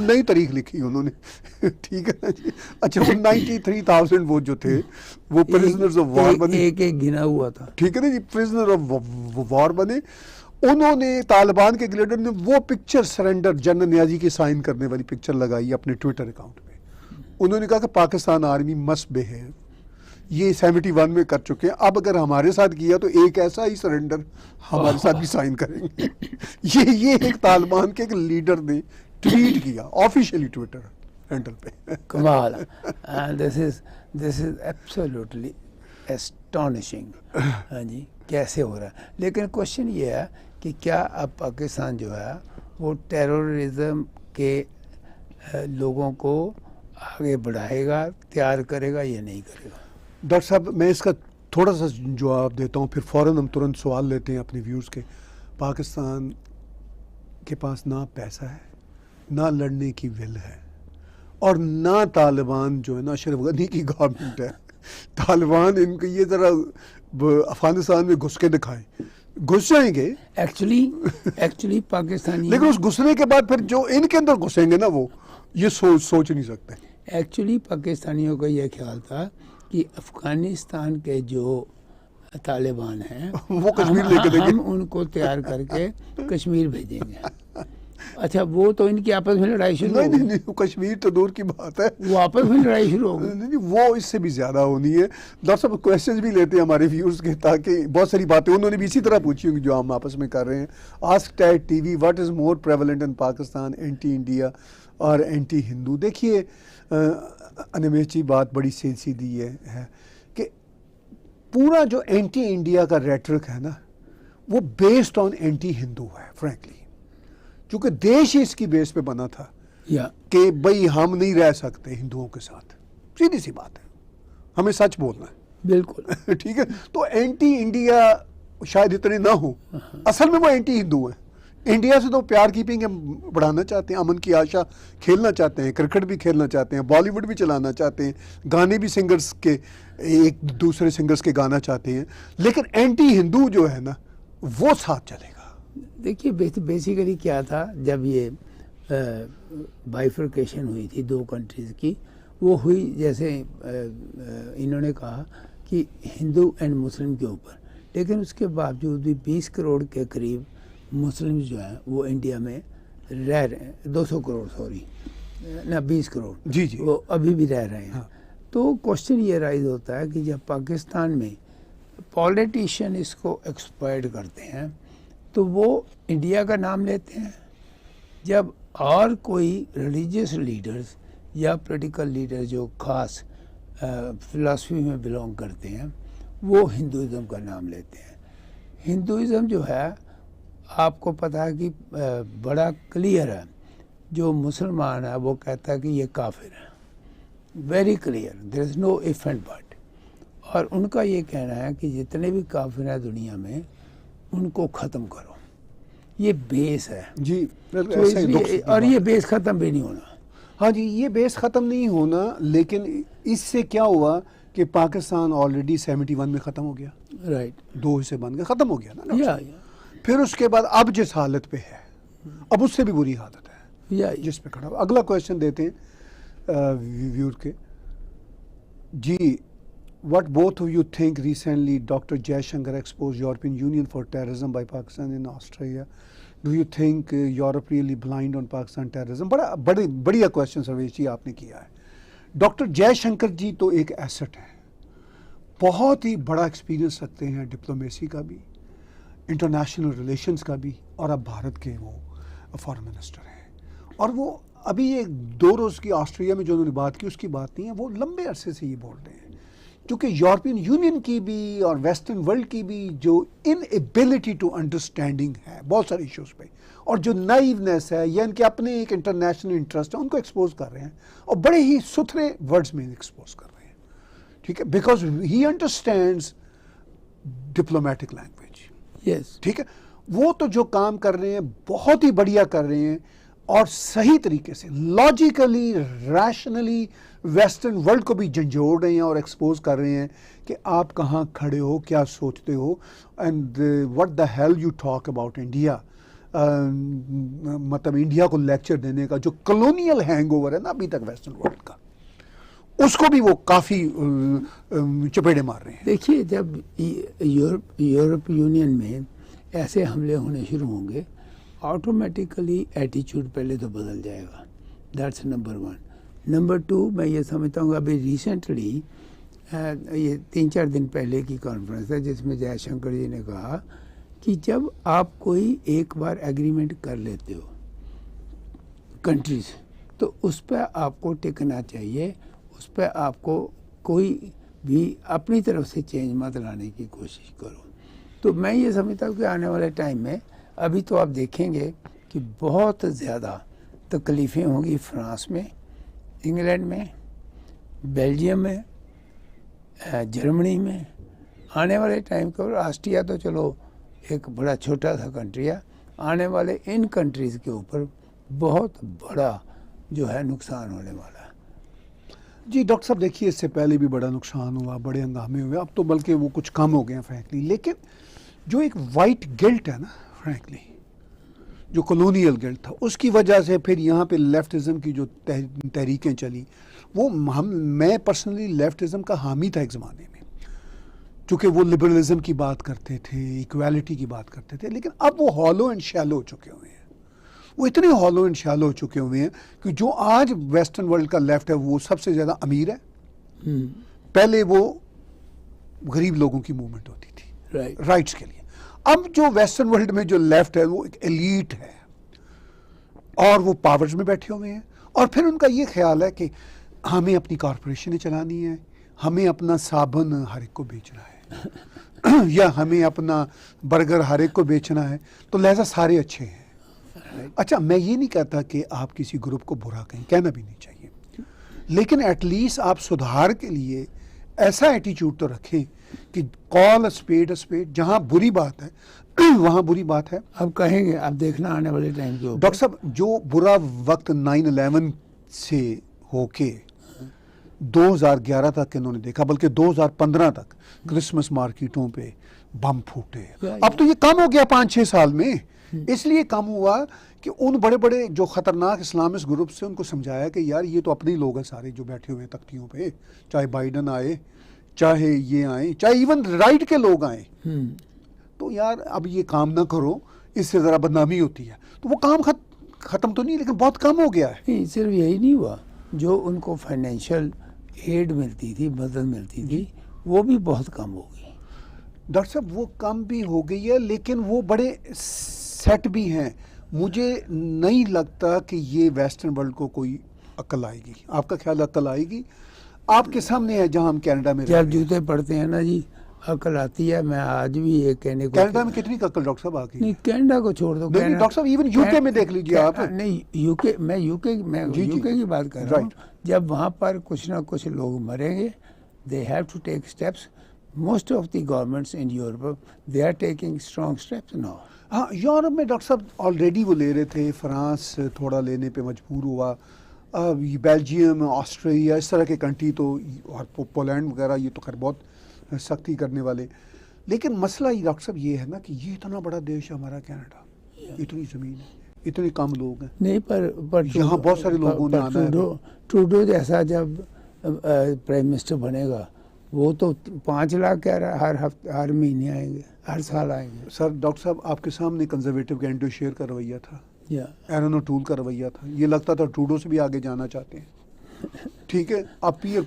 नई तारीख लिखी उन्होंने ठीक है ना जी। अच्छा, वो 93,000 वो जो थे वो प्रिजनर्स ऑफ वॉर बने, एक गिना हुआ था, ठीक है ना जी, प्रिजनर ऑफ वॉर बने। उन्होंने तालिबान के लीडर ने वो पिक्चर सरेंडर जनरल न्याजी की साइन करने वाली पिक्चर लगाई अपने ट्विटर अकाउंट पे। उन्होंने कहा कि पाकिस्तान आर्मी मस्ट बिहेव, ये 71 में कर चुके हैं, अब अगर हमारे साथ किया तो एक ऐसा ही सरेंडर हमारे साथ भी साइन करेंगे। ये एक तालिबान के एक लीडर ने ट्वीट किया ऑफिशियली ट्विटर हैंडल पे। कमाल। This is absolutely astonishing. हाँ जी, कैसे हो रहा है। लेकिन क्वेश्चन ये है कि क्या अब पाकिस्तान जो है वो टेररिज्म के लोगों को आगे बढ़ाएगा, तैयार करेगा या नहीं करेगा? डॉक्टर साहब, मैं इसका थोड़ा सा जवाब देता हूँ, फिर फ़ौरन हम तुरंत सवाल लेते हैं अपने व्यूज़ के। पाकिस्तान के पास ना पैसा है, ना लड़ने की विल है, और ना तालिबान जो है ना अशरफ गनी की गवर्नमेंट है। तालिबान इनको ये ज़रा अफगानिस्तान में घुस के दिखाएं, घुस जाएंगे एक्चुअली पाकिस्तानी, लेकिन उस घुसने के बाद फिर जो इनके अंदर घुसेंगे ना वो ये सोच नहीं सकते। एक्चुअली पाकिस्तानियों का यह ख्याल था कि अफगानिस्तान के जो तालिबान हैं वो कश्मीर लेके देंगे, हम उनको तैयार करके कश्मीर भेजेंगे। अच्छा, वो तो इनकी आपस में लड़ाई शुरू हो गई। नहीं, कश्मीर तो दूर की बात है, वो आपस में लड़ाई शुरू हो गई। नहीं, वो इससे भी ज़्यादा होनी है। डॉक्टर साहब, क्वेश्चंस भी लेते हैं हमारे व्यूअर्स के, ताकि बहुत सारी बातें उन्होंने भी इसी तरह पूछी होंगी जो हम आपस में कर रहे हैं। Ask that TV, what is more prevalent in Pakistan, anti India और एंटी हिंदू? देखिए अनिमेश जी, बात बड़ी सीधी है कि पूरा जो एंटी इंडिया का रेटरिक है ना, वो बेस्ड ऑन एंटी हिंदू है फ्रैंकली, क्योंकि देश ही इसकी बेस पे बना था कि भाई हम नहीं रह सकते हिंदुओं के साथ। सीधी सी बात है, हमें सच बोलना है, बिल्कुल ठीक है। तो एंटी इंडिया शायद इतने ना हो, असल में वो एंटी हिंदू है। इंडिया से तो प्यार कीपिंग बढ़ाना चाहते हैं, अमन की आशा खेलना चाहते हैं, क्रिकेट भी खेलना चाहते हैं, बॉलीवुड भी चलाना चाहते हैं, गाने भी सिंगर्स के एक दूसरे सिंगर्स के गाना चाहते हैं, लेकिन एंटी हिंदू जो है ना वो साथ चलेगा। देखिए बेसिकली क्या था, जब ये बाइफर्केशन हुई थी दो कंट्रीज़ की, वो हुई जैसे इन्होंने कहा कि हिंदू एंड मुस्लिम के ऊपर, लेकिन उसके बावजूद भी 20 करोड़ के करीब मुस्लिम जो हैं वो इंडिया में रह रहे हैं। 200 करोड़ सॉरी ना 20 करोड़ जी वो अभी भी रह रहे हैं। हाँ। तो क्वेश्चन ये राइज होता है कि जब पाकिस्तान में पॉलिटिशियन इसको एक्सप्लॉइट करते हैं तो वो इंडिया का नाम लेते हैं, जब और कोई रिलीजियस लीडर्स या पॉलिटिकल लीडर जो ख़ास फ़िलासफ़ी में बिलोंग करते हैं, वो हिंदुइज़्म का नाम लेते हैं। हिंदुइज़्म जो है, आपको पता है कि बड़ा क्लियर है। जो मुसलमान है वो कहता है कि ये काफिर है, very clear, there is no if and but. और उनका ये कहना है कि जितने भी काफिर हैं दुनिया में, उनको ख़त्म करो। ये बेस है जी, तो ऐसा ही दुख इसलिए, की और बात। ये बेस ख़त्म भी नहीं होना। हाँ जी, ये बेस ख़त्म नहीं होना, लेकिन इससे क्या हुआ कि पाकिस्तान ऑलरेडी 71 में ख़त्म हो गया, राइट, 2 हिस्से बन गए, ख़त्म हो गया ना डॉक्टर या साहब। फिर उसके बाद अब जिस हालत पे है, अब उससे भी बुरी हालत है या जिस पे खड़ा हुआ। अगला क्वेश्चन देते हैं व्यूअर के जी। What both of you think recently Dr. Jaishankar exposed European Union for terrorism by Pakistan in Australia? Do you think Europe really blind on Pakistan terrorism? बड़े बढ़िया क्वेश्चन सर्वेश जी आपने किया है। डॉक्टर जयशंकर जी तो एक एसेट है, बहुत ही बड़ा एक्सपीरियंस रखते हैं डिप्लोमेसी का भी, इंटरनेशनल रिलेशंस का भी, और अब भारत के वो फॉरेन मिनिस्टर हैं। और वो अभी ये 2 रोज़ की ऑस्ट्रेलिया में जो उन्होंने बात की उसकी बात नहीं है, वो लंबे अरसे से ये बोल रहे हैं, क्योंकि यूरोपियन यूनियन की भी और वेस्टर्न वर्ल्ड की भी जो इनएबिलिटी टू अंडरस्टैंडिंग है बहुत सारे इश्यूज़ पे, और जो नाइवनेस है या इनके अपने एक इंटरनेशनल इंटरेस्ट है, उनको एक्सपोज कर रहे हैं, और बड़े ही सुथरे वर्ड्स में एक्सपोज कर रहे हैं, ठीक है, because he understands diplomatic language. Yes, ठीक है, वो तो जो काम कर रहे हैं बहुत ही बढ़िया कर रहे हैं, और सही तरीके से लॉजिकली रैशनली वेस्टर्न वर्ल्ड को भी झंझोड़ रहे हैं और एक्सपोज कर रहे हैं कि आप कहाँ खड़े हो, क्या सोचते हो, and what the hell you talk about India. मतलब इंडिया को लेक्चर देने का जो कॉलोनियल हैंगओवर है ना अभी तक वेस्टर्न वर्ल्ड का, उसको भी वो काफ़ी चपेड़े मार रहे हैं। देखिए, जब यूरोप यूनियन में ऐसे हमले होने शुरू होंगे, ऑटोमेटिकली एटीट्यूड पहले तो बदल जाएगा। That's number 1। नंबर 2, मैं ये समझता हूँ अभी रिसेंटली ये 3-4 दिन पहले की कॉन्फ्रेंस है जिसमें जयशंकर जी ने कहा कि जब आप कोई एक बार एग्रीमेंट कर लेते हो कंट्रीज, तो उस पर आपको टिकना चाहिए, उस पर आपको कोई भी अपनी तरफ से चेंज मत लाने की कोशिश करो। तो मैं ये समझता हूँ कि आने वाले टाइम में, अभी तो आप देखेंगे कि बहुत ज़्यादा तकलीफ़ें होंगी फ्रांस में, इंग्लैंड में, बेल्जियम में, जर्मनी में। आने वाले टाइम को, ऑस्ट्रिया तो चलो एक बड़ा छोटा सा कंट्री है, आने वाले इन कंट्रीज़ के ऊपर बहुत बड़ा जो है नुकसान होने वाला है। जी डॉक्टर साहब, देखिए इससे पहले भी बड़ा नुकसान हुआ, बड़े हंगामे हुए, अब तो बल्कि वो कुछ कम हो गए हैं फ्रैंकली। लेकिन जो एक वाइट गिल्ट है ना फ्रैंकली, जो कॉलोनियल गिल्ट था, उसकी वजह से फिर यहाँ पे लेफ्टिज़म की जो तहरीकें चली, वो मैं पर्सनली लेफ्टिज़म का हामी था एक ज़माने में, क्योंकि वो लिबरलिज़म की बात करते थे, इक्वालिटी की बात करते थे। लेकिन अब वो हॉलो एंड शैलो हो चुके हुए हैं, वो इतने हॉलो एंड शैलो हो चुके हुए हैं कि जो आज वेस्टर्न वर्ल्ड का लेफ्ट है वो सबसे ज़्यादा अमीर है। पहले वो गरीब लोगों की मूवमेंट होती थी राइट्स के लिए। अब जो वेस्टर्न वर्ल्ड में जो लेफ्ट है वो एक एलीट है और वो पावर्स में बैठे हुए हैं, और फिर उनका ये ख्याल है कि हमें अपनी कॉरपोरेशनें चलानी है, हमें अपना साबुन हर एक को बेचना है या हमें अपना बर्गर हर एक को बेचना है, तो लिहाजा सारे अच्छे हैं। अच्छा, मैं ये नहीं कहता कि आप किसी ग्रुप को बुरा कहें, कहना भी नहीं चाहिए, लेकिन एटलीस्ट आप सुधार के लिए ऐसा एटीट्यूड तो रखें कि कॉल अ स्पेड, जहाँ बुरी बात है वहाँ बुरी बात है। अब कहेंगे, अब देखना आने वाले टाइम के ऊपर। डॉक्टर साहब, जो बुरा वक्त 9/11 से होके 2011 तक इन्होंने देखा, बल्कि 2015 तक क्रिसमस मार्केटों पे बम फूटे, अब तो ये कम हो गया 5-6 साल में। इसलिए कम हुआ कि उन बड़े बड़े जो ख़तरनाक इस्लामिस्ट ग्रुप से उनको समझाया कि यार ये तो अपने ही लोग हैं सारे जो बैठे हुए हैं तख्तियों पे, चाहे बाइडन आए, चाहे ये आए, चाहे इवन राइट के लोग आए, तो यार अब ये काम ना करो, इससे ज़रा बदनामी होती है। तो वो काम ख़त्म तो नहीं, लेकिन बहुत कम हो गया है। नहीं, सिर्फ यही नहीं हुआ, जो उनको फाइनेंशियल एड मिलती थी, मदद मिलती थी, वो भी बहुत कम हो गई। डॉक्टर साहब, वो कम भी हो गई है, लेकिन वो बड़े सेट भी हैं। मुझे नहीं लगता कि ये वेस्टर्न वर्ल्ड को कोई अक्ल आएगी। आपका ख्याल अक्ल आएगी? आपके सामने है जहां हम कनाडा में जब रहते हैं। जूते पड़ते हैं ना जी, अकल आती है। मैं आज भी ये कहने को कनाडा में कितनी अकल डॉक्टर साहब आ गई? नहीं, कनाडा को छोड़ दो। नहीं, डॉक्टर साहब, even UK में देख लीजिए आप। नहीं, यूके, मैं यूके की बात कर रहा हूँ। Right. जब वहाँ पर कुछ ना कुछ लोग मरेंगे, they have to take steps. Most of the governments in Europe, they are taking strong steps now. हाँ, यूरोप में डॉक्टर साहब ऑलरेडी वो ले रहे थे, फ्रांस थोड़ा लेने पे मजबूर हुआ, अब ये बेल्जियम, ऑस्ट्रेलिया, इस तरह के कंट्री तो, और पोलैंड वगैरह, ये तो खैर बहुत सख्ती करने वाले। लेकिन मसला ये डॉक्टर साहब ये है ना कि ये इतना बड़ा देश है हमारा कनाडा, इतनी ज़मीन है, इतने कम लोग हैं। नहीं, पर यहाँ बहुत सारे लोगों ने आना है। ट्रूडो जैसा जब प्राइम मिनिस्टर बनेगा, वो तो 5 लाख कह रहा है, हर हफ्ते, हर महीने आएंगे, हर साल आएंगे। सर डॉक्टर साहब, आपके सामने कंजर्वेटिव का एंड्रू शेयर का रवैया था, या एरन ओटूल का रवैया था, ये लगता था ट्रूडो से भी आगे जाना चाहते हैं। ठीक है, अब पीयर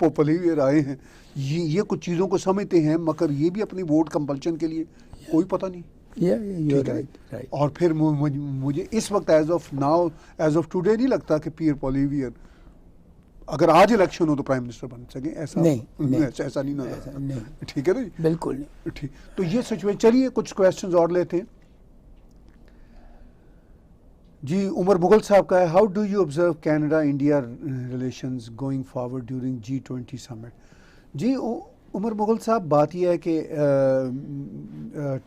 पॉपुलर आए हैं, ये कुछ चीज़ों को समझते हैं, मगर ये भी अपनी वोट कंपल्शन के लिए कोई पता नहीं। यू ठीक है? राइट। और फिर मुझे इस वक्त as of now, as of today नहीं लगता कि पीयर पॉलिवियर अगर आज इलेक्शन हो तो प्राइम मिनिस्टर बन सके, ऐसा नहीं। ऐसा नहीं नजर आता। नहीं, ठीक है ना जी? बिल्कुल नहीं। ठीक, तो ये सिचुएशन। चलिए कुछ क्वेश्चंस और लेते हैं जी। उमर मुगल साहब का है, how do you observe Canada India relations going forward during G20 summit? जी उमर मुगल साहब, बात यह है कि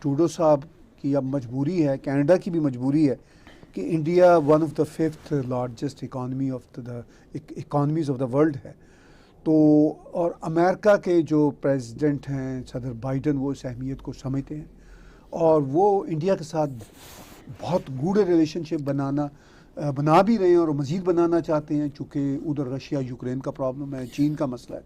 ट्रूडो साहब की अब मजबूरी है, कनाडा की भी मजबूरी है कि India one of the 5th largest economy of the economies of the world है। तो और अमेरिका के जो प्रेसिडेंट हैं सदर बाइडन, वो इस अहमियत को समझते हैं और वो इंडिया के साथ बहुत गूढ़े रिलेशनशिप बना भी रहे हैं और मज़ीद बनाना चाहते हैं, चूँकि उधर रशिया यूक्रेन का प्रॉब्लम है, चीन का मसला है।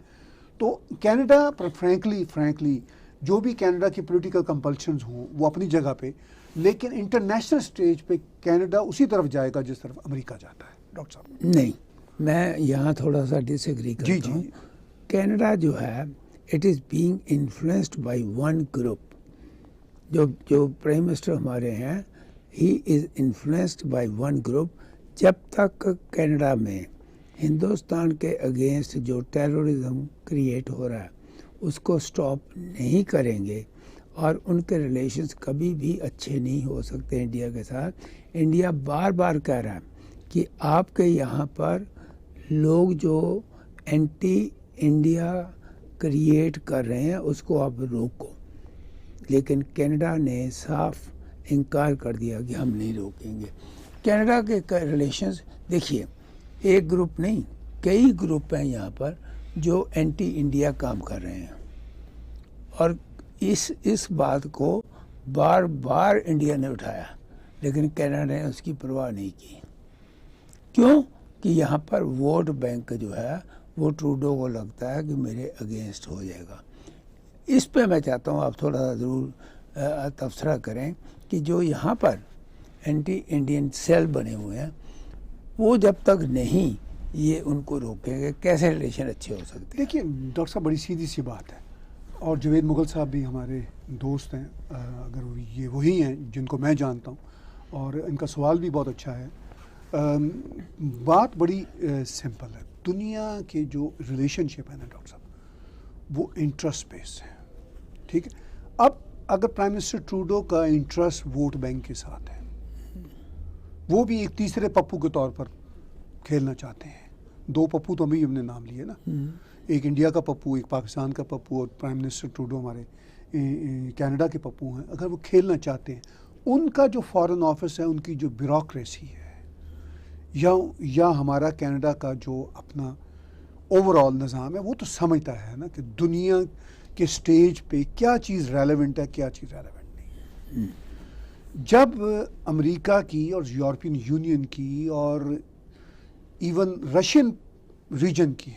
तो कनाडा पर फ्रैंकली जो भी कनाडा की पॉलिटिकल कंपल्शंस हों वो अपनी जगह पे, लेकिन इंटरनेशनल स्टेज पे कनाडा उसी तरफ जाएगा जिस तरफ अमेरिका जाता है। डॉक्टर साहब नहीं, मैं यहाँ थोड़ा सा डिसएग्री करता हूँ। कनाडा जो है, it is being influenced by one group. जो प्राइम मिनिस्टर हमारे हैं, he is influenced by one group. जब तक कनाडा में हिंदुस्तान के अगेंस्ट जो टेररिज्म क्रिएट हो रहा है उसको स्टॉप नहीं करेंगे, और उनके रिलेशंस कभी भी अच्छे नहीं हो सकते इंडिया के साथ। इंडिया बार बार कह रहा है कि आपके यहाँ पर लोग जो एंटी इंडिया क्रिएट कर रहे हैं उसको आप रोको, लेकिन कनाडा ने साफ इनकार कर दिया कि हम नहीं रोकेंगे। कनाडा के रिलेशंस देखिए, एक ग्रुप नहीं, कई ग्रुप हैं यहाँ पर जो एंटी इंडिया काम कर रहे हैं, और इस बात को बार बार इंडिया ने उठाया, लेकिन कनाडा ने उसकी परवाह नहीं की। क्यों? कि यहाँ पर वोट बैंक जो है वो ट्रूडो को लगता है कि मेरे अगेंस्ट हो जाएगा। इस पे मैं चाहता हूँ आप थोड़ा सा ज़रूर तबसरा करें कि जो यहाँ पर एंटी इंडियन सेल बने हुए हैं, वो जब तक नहीं ये उनको रोकेंगे, कैसे रिलेशन अच्छे हो सकते हैं? देखिए डॉक्टर साहब, बड़ी सीधी सी बात है, और जावेद मुगल साहब भी हमारे दोस्त हैं, अगर ये वही हैं जिनको मैं जानता हूँ, और इनका सवाल भी बहुत अच्छा है। बात बड़ी सिंपल है। दुनिया के जो रिलेशनशिप है ना डॉक्टर साहब, वो इंटरेस्ट बेस्ड है। ठीक है, अब अगर प्राइम मिनिस्टर ट्रूडो का इंटरेस्ट वोट बैंक के साथ है, वो भी एक तीसरे पप्पू के तौर पर खेलना चाहते हैं। 2 पप्पू तो अभी हमने नाम लिए ना, एक इंडिया का पप्पू, एक पाकिस्तान का पप्पू, और प्राइम मिनिस्टर ट्रूडो हमारे कनाडा के पप्पू हैं। अगर वो खेलना चाहते हैं, उनका जो फॉरेन ऑफिस है, उनकी जो ब्यूरोक्रेसी है, या हमारा कनाडा का जो अपना ओवरऑल निज़ाम है, वो तो समझता है ना कि दुनिया के स्टेज पे क्या चीज़ रेलेवेंट है, क्या चीज़ रेलेवेंट नहीं। जब अमेरिका की और यूरोपियन यूनियन की और इवन रशियन रीजन की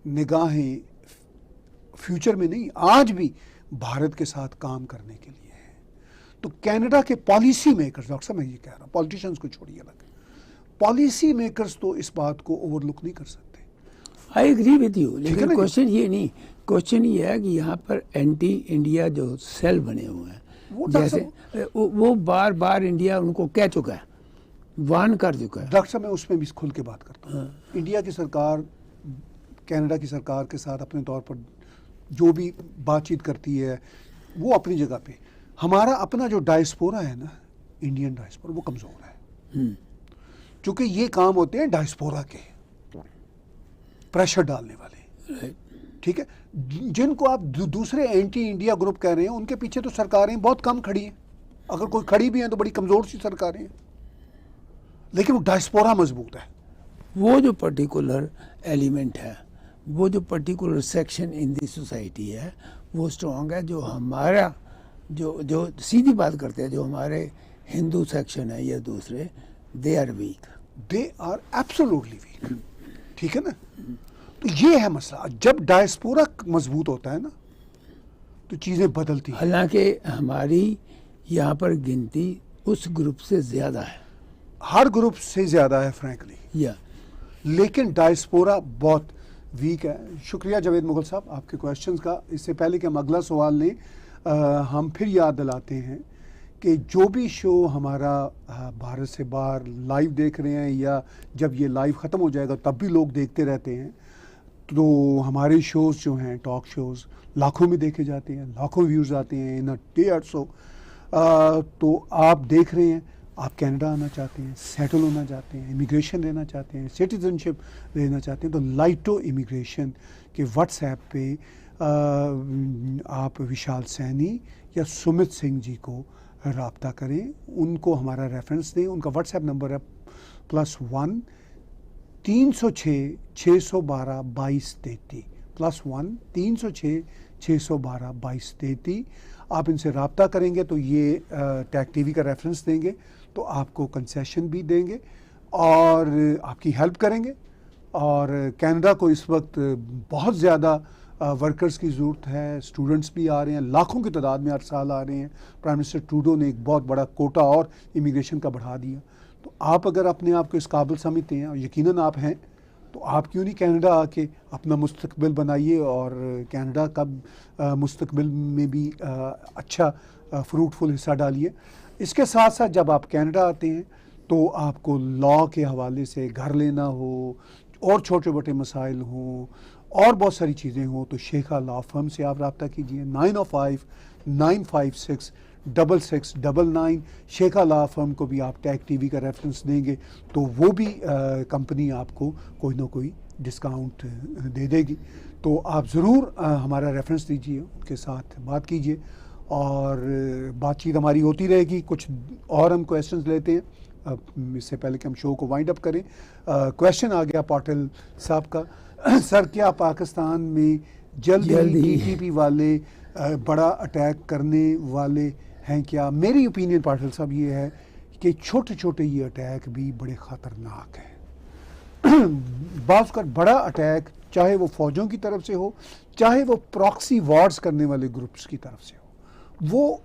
निगाहें फ्यूचर में नहीं, आज भी भारत के साथ काम करने के लिए है, तो कनाडा के पॉलिसी मेकर्स, डॉक्टर साहब मैं ये कह रहा हूँ, पॉलिटिशियंस को छोड़िए अलग, पॉलिसी मेकर्स तो इस बात को ओवरलुक नहीं कर सकते। आई एग्री विद यू, लेकिन क्वेश्चन ये नहीं, क्वेश्चन ये है कि यहाँ पर एंटी इंडिया जो सेल बने हुए हैं, जैसे वो बार बार इंडिया उनको कह चुका है, वार्न कर चुका है। डॉक्टर साहब मैं उसमें भी खुल के बात करता हूँ। इंडिया की सरकार कनाडा की सरकार के साथ अपने तौर पर जो भी बातचीत करती है वो अपनी जगह पे, हमारा अपना जो डायस्पोरा है ना, इंडियन डायस्पोरा, वो कमज़ोर है। क्योंकि ये काम होते हैं डायस्पोरा के, प्रेशर डालने वाले, ठीक है। जिनको आप दूसरे एंटी इंडिया ग्रुप कह रहे हैं, उनके पीछे तो सरकारें बहुत कम खड़ी हैं, अगर कोई खड़ी भी हैं तो बड़ी कमज़ोर सी सरकारें हैं, लेकिन वो डायस्पोरा मजबूत है। वो जो पर्टिकुलर एलिमेंट है, वो जो particular section in the society है, वो स्ट्रॉन्ग है। जो हमारा जो सीधी बात करते हैं, जो हमारे हिंदू सेक्शन है या दूसरे, they are weak, they are absolutely weak, ठीक है ना। तो ये है मसला, जब डायस्पोरा मजबूत होता है ना तो चीज़ें बदलती हैं। हालांकि हमारी यहाँ पर गिनती उस ग्रुप से ज़्यादा है, हर ग्रुप से ज़्यादा है फ्रैंकली, या लेकिन डायस्पोरा बहुत वीक है। शुक्रिया जावेद मुगल साहब आपके क्वेश्चंस का। इससे पहले कि हम अगला सवाल लें, हम फिर याद दिलाते हैं कि जो भी शो हमारा भारत से बाहर लाइव देख रहे हैं, या जब ये लाइव ख़त्म हो जाएगा तब भी लोग देखते रहते हैं, तो हमारे शोज़ जो हैं, टॉक शोज़, लाखों में देखे जाते हैं, लाखों व्यूज़ आते हैं इन अ डे और सो। तो आप देख रहे हैं, आप कनाडा आना चाहते हैं, सेटल होना चाहते हैं, इमिग्रेशन लेना चाहते हैं, सिटीजनशिप लेना चाहते हैं, तो लाइटो इमिग्रेशन के व्हाट्सएप पे आप विशाल सैनी या सुमित सिंह जी को रब्ता करें, उनको हमारा रेफरेंस दें। उनका व्हाट्सएप नंबर है +1 306 612 2233, +1 306 612 2233। आप इनसे रब्ता करेंगे तो ये टैग टीवी का रेफरेंस देंगे, तो आपको कंसेशन भी देंगे और आपकी हेल्प करेंगे। और कनाडा को इस वक्त बहुत ज़्यादा वर्कर्स की ज़रूरत है, स्टूडेंट्स भी आ रहे हैं, लाखों की तादाद में हर साल आ रहे हैं। प्राइम मिनिस्टर ट्रूडो ने एक बहुत बड़ा कोटा और इमिग्रेशन का बढ़ा दिया। तो आप अगर अपने आप को इस काबिल समझते हैं, और यकीनन आप हैं, तो आप क्यों नहीं कनाडा आके अपना मुस्तकबिल बनाइए और कनाडा का मुस्तकबिल में भी अच्छा फ्रूटफुल हिस्सा डालिए। इसके साथ साथ जब आप कनाडा आते हैं तो आपको लॉ के हवाले से घर लेना हो और छोटे मोटे मसाइल हों और बहुत सारी चीज़ें हों, तो शेखा लॉ फर्म से आप रब्ता कीजिए। 905 956 6699। शेखा लॉ फर्म को भी आप टैग टीवी का रेफरेंस देंगे तो वो भी कंपनी आपको कोई ना कोई डिस्काउंट दे देगी। तो आप ज़रूर हमारा रेफरेंस दीजिए, उनके साथ बात कीजिए और बातचीत हमारी होती रहेगी। कुछ और हम क्वेश्चंस लेते हैं इससे पहले कि हम शो को वाइंड अप करें। क्वेश्चन आ गया पाटिल साहब का, सर क्या पाकिस्तान में जल्दी टीटीपी वाले बड़ा अटैक करने वाले हैं क्या? मेरी ओपिनियन पाटिल साहब ये है कि छोटे छोटे ये अटैक भी बड़े ख़तरनाक हैं। बाज़ का बड़ा अटैक चाहे वो फ़ौजों की तरफ से हो, चाहे वो प्रॉक्सी वॉर्स करने वाले ग्रुप्स की तरफ से हो,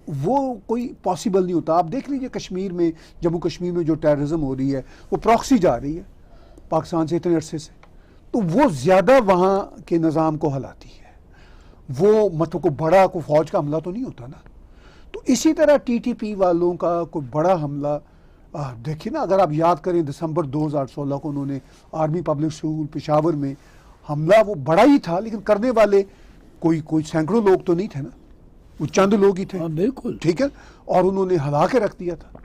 वो कोई पॉसिबल नहीं होता। आप देख लीजिए कश्मीर में, जम्मू कश्मीर में जो टेररिज्म हो रही है वो प्रॉक्सी जा रही है पाकिस्तान से इतने अरसे से, तो वो ज़्यादा वहाँ के निज़ाम को हिलाती है। वो मतलब को बड़ा को फ़ौज का हमला तो नहीं होता ना। तो इसी तरह टीटीपी वालों का कोई बड़ा हमला देखिए ना, अगर आप याद करें दिसंबर 2016 को उन्होंने आर्मी पब्लिक स्कूल पेशावर में हमला, वो बड़ा ही था, लेकिन करने वाले कोई सैकड़ों लोग तो नहीं थे ना, वो चंद लोग ही थे। बिल्कुल ठीक है, और उन्होंने हिला के रख दिया था।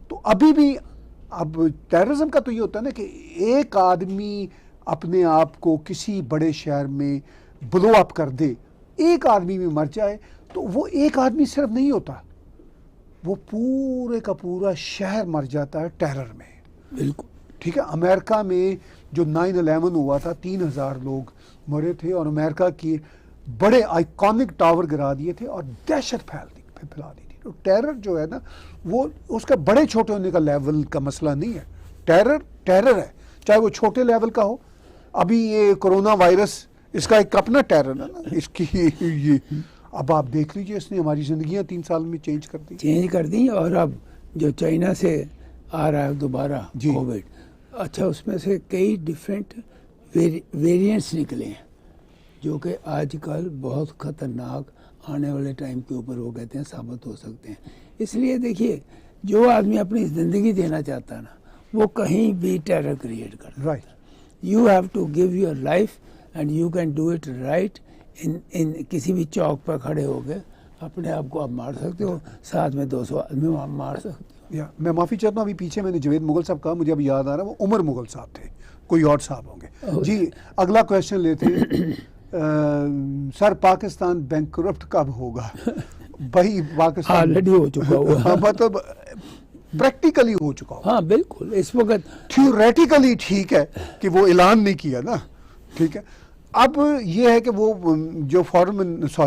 तो अभी भी अब टेररिज्म का तो ये होता है ना कि एक आदमी अपने आप को किसी बड़े शहर में ब्लो अप कर दे, एक आदमी में मर जाए, तो वो एक आदमी सिर्फ नहीं होता, वो पूरे का पूरा शहर मर जाता है टेरर में। बिल्कुल ठीक है, अमेरिका में जो 9/11 हुआ था 3000 लोग मरे थे और अमेरिका की बड़े आइकॉनिक टावर गिरा दिए थे और दहशत फैला दी थी। तो टेरर जो है ना, वो उसका बड़े छोटे होने का लेवल का मसला नहीं है। टेरर है, चाहे वो छोटे लेवल का हो। अभी ये कोरोना वायरस, इसका एक अपना टेरर है ना, इसकी ये अब आप देख लीजिए, इसने हमारी ज़िंदगियाँ 3 साल में चेंज कर दी। और अब जो चाइना से आ रहा है दोबारा कोविड, अच्छा उसमें से कई डिफरेंट वेरिएंट्स निकले हैं जो कि आजकल बहुत ख़तरनाक आने वाले टाइम के ऊपर वो कहते हैं साबित हो सकते हैं। इसलिए देखिए, जो आदमी अपनी ज़िंदगी देना चाहता है ना, वो कहीं भी टेरर क्रिएट करता है। Right, you have to give your life and you can do it right in किसी भी चौक पर खड़े हो गए अपने आप को आप मार सकते हो, साथ में 200 आदमी आप मार सकते हो। या मैं माफ़ी चाहता हूँ, अभी पीछे मैंने जावेद मुगल साहब कहा, मुझे अभी याद आ रहा है वो उमर मुगल साहब थे, कोई और साहब होंगे जी। अगला क्वेश्चन लेते हैं। सर पाकिस्तान बैंकरप्ट कब होगा? भाई पाकिस्तान ऑलरेडी हो चुका हुआ। हाँ, मतलब प्रैक्टिकली हो चुका हो। हाँ बिल्कुल, इस वक्त थ्योरेटिकली ठीक है कि वो ऐलान नहीं किया ना, ठीक है। अब ये है कि वो जो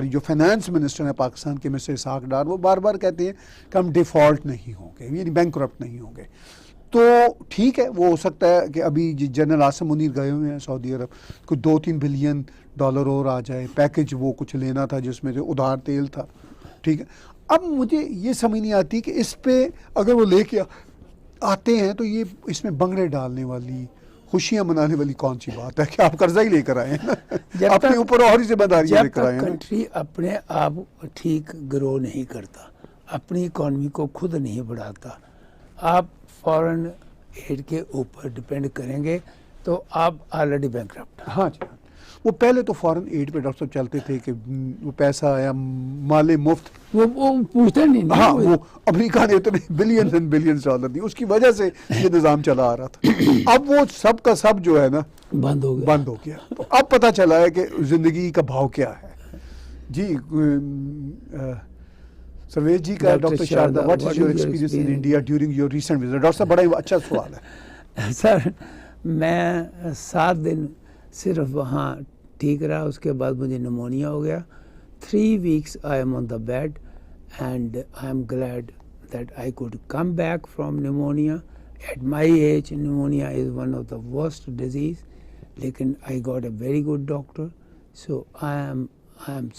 जो फाइनेंस मिनिस्टर है पाकिस्तान के मिस्टर इसहाक डार, वो बार बार कहते हैं कि हम डिफ़ॉल्ट नहीं होंगे, यानी बैंकरप्ट नहीं होंगे। तो ठीक है, वो हो सकता है कि अभी जनरल आसिम मुनीर गए हुए हैं सऊदी अरब, कुछ 2-3 बिलियन डॉलर और आ जाए, पैकेज वो कुछ लेना था जिसमें से उधार तेल था, ठीक है। अब मुझे ये समझ नहीं आती कि इस पे अगर वो लेके आते हैं तो ये इसमें बंगड़े डालने वाली, खुशियां मनाने वाली कौन सी बात है कि आप कर्जा ही लेकर आए हैं ना, अपने ऊपर और ही जिम्मेदारियां लेकर आए हैं। कंट्री अपने आप ठीक ग्रो नहीं करता, अपनी इकॉनमी को खुद नहीं बढ़ाता, आप फॉरेन एड के ऊपर डिपेंड करेंगे तो आप ऑलरेडी बैंकरप्ट। हाँ जी, वो पहले तो फॉरेन एड पे डॉक्टर साहब चलते थे कि वो पैसा आया माले मुफ्त, वो पूछते नहीं ना। हाँ, वो अमेरिका ने इतने बिलियन एंड बिलियन डॉलर दिए, उसकी वजह से ये निज़ाम चला आ रहा था। अब वो सब का सब जो है ना बंद हो गया, बंद हो गया। तो अब पता चला है कि जिंदगी का भाव क्या है जी। सर्वेश जी का, doctor Sharda, what is your experience in India during your recent visit? Doctor साहब बड़ा ही अच्छा सवाल है। सर मैं 7 दिन सिर्फ वहाँ ठीक रहा, उसके बाद मुझे निमोनिया हो गया। 3 weeks I am on the bed and I am glad that I could come back from pneumonia. At my age pneumonia is one of the worst disease, लेकिन I got a very good doctor, so I am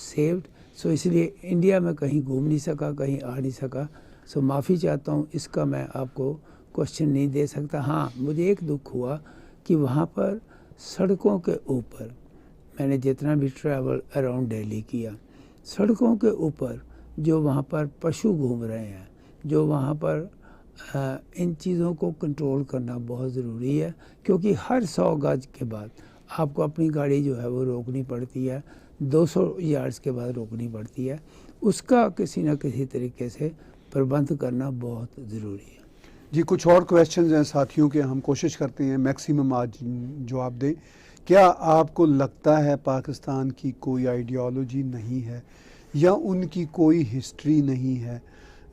saved. So इसलिए इंडिया में कहीं घूम नहीं सका, कहीं आ नहीं सका, so माफ़ी चाहता हूँ, इसका मैं आपको क्वेश्चन नहीं दे सकता। हाँ, मुझे एक दुख हुआ कि वहाँ पर सड़कों के ऊपर, मैंने जितना भी ट्रैवल अराउंड दिल्ली किया, सड़कों के ऊपर जो वहाँ पर पशु घूम रहे हैं, जो वहाँ पर इन चीज़ों को कंट्रोल करना बहुत ज़रूरी है, क्योंकि हर 100 गज के बाद आपको अपनी गाड़ी जो है वो रोकनी पड़ती है, 200 यार्ड्स के बाद रोकनी पड़ती है। उसका किसी न किसी तरीके से प्रबंध करना बहुत ज़रूरी है जी। कुछ और क्वेश्चंस हैं साथियों के, हम कोशिश करते हैं मैक्सिमम आज जवाब दें। क्या आपको लगता है पाकिस्तान की कोई आइडियोलॉजी नहीं है या उनकी कोई हिस्ट्री नहीं है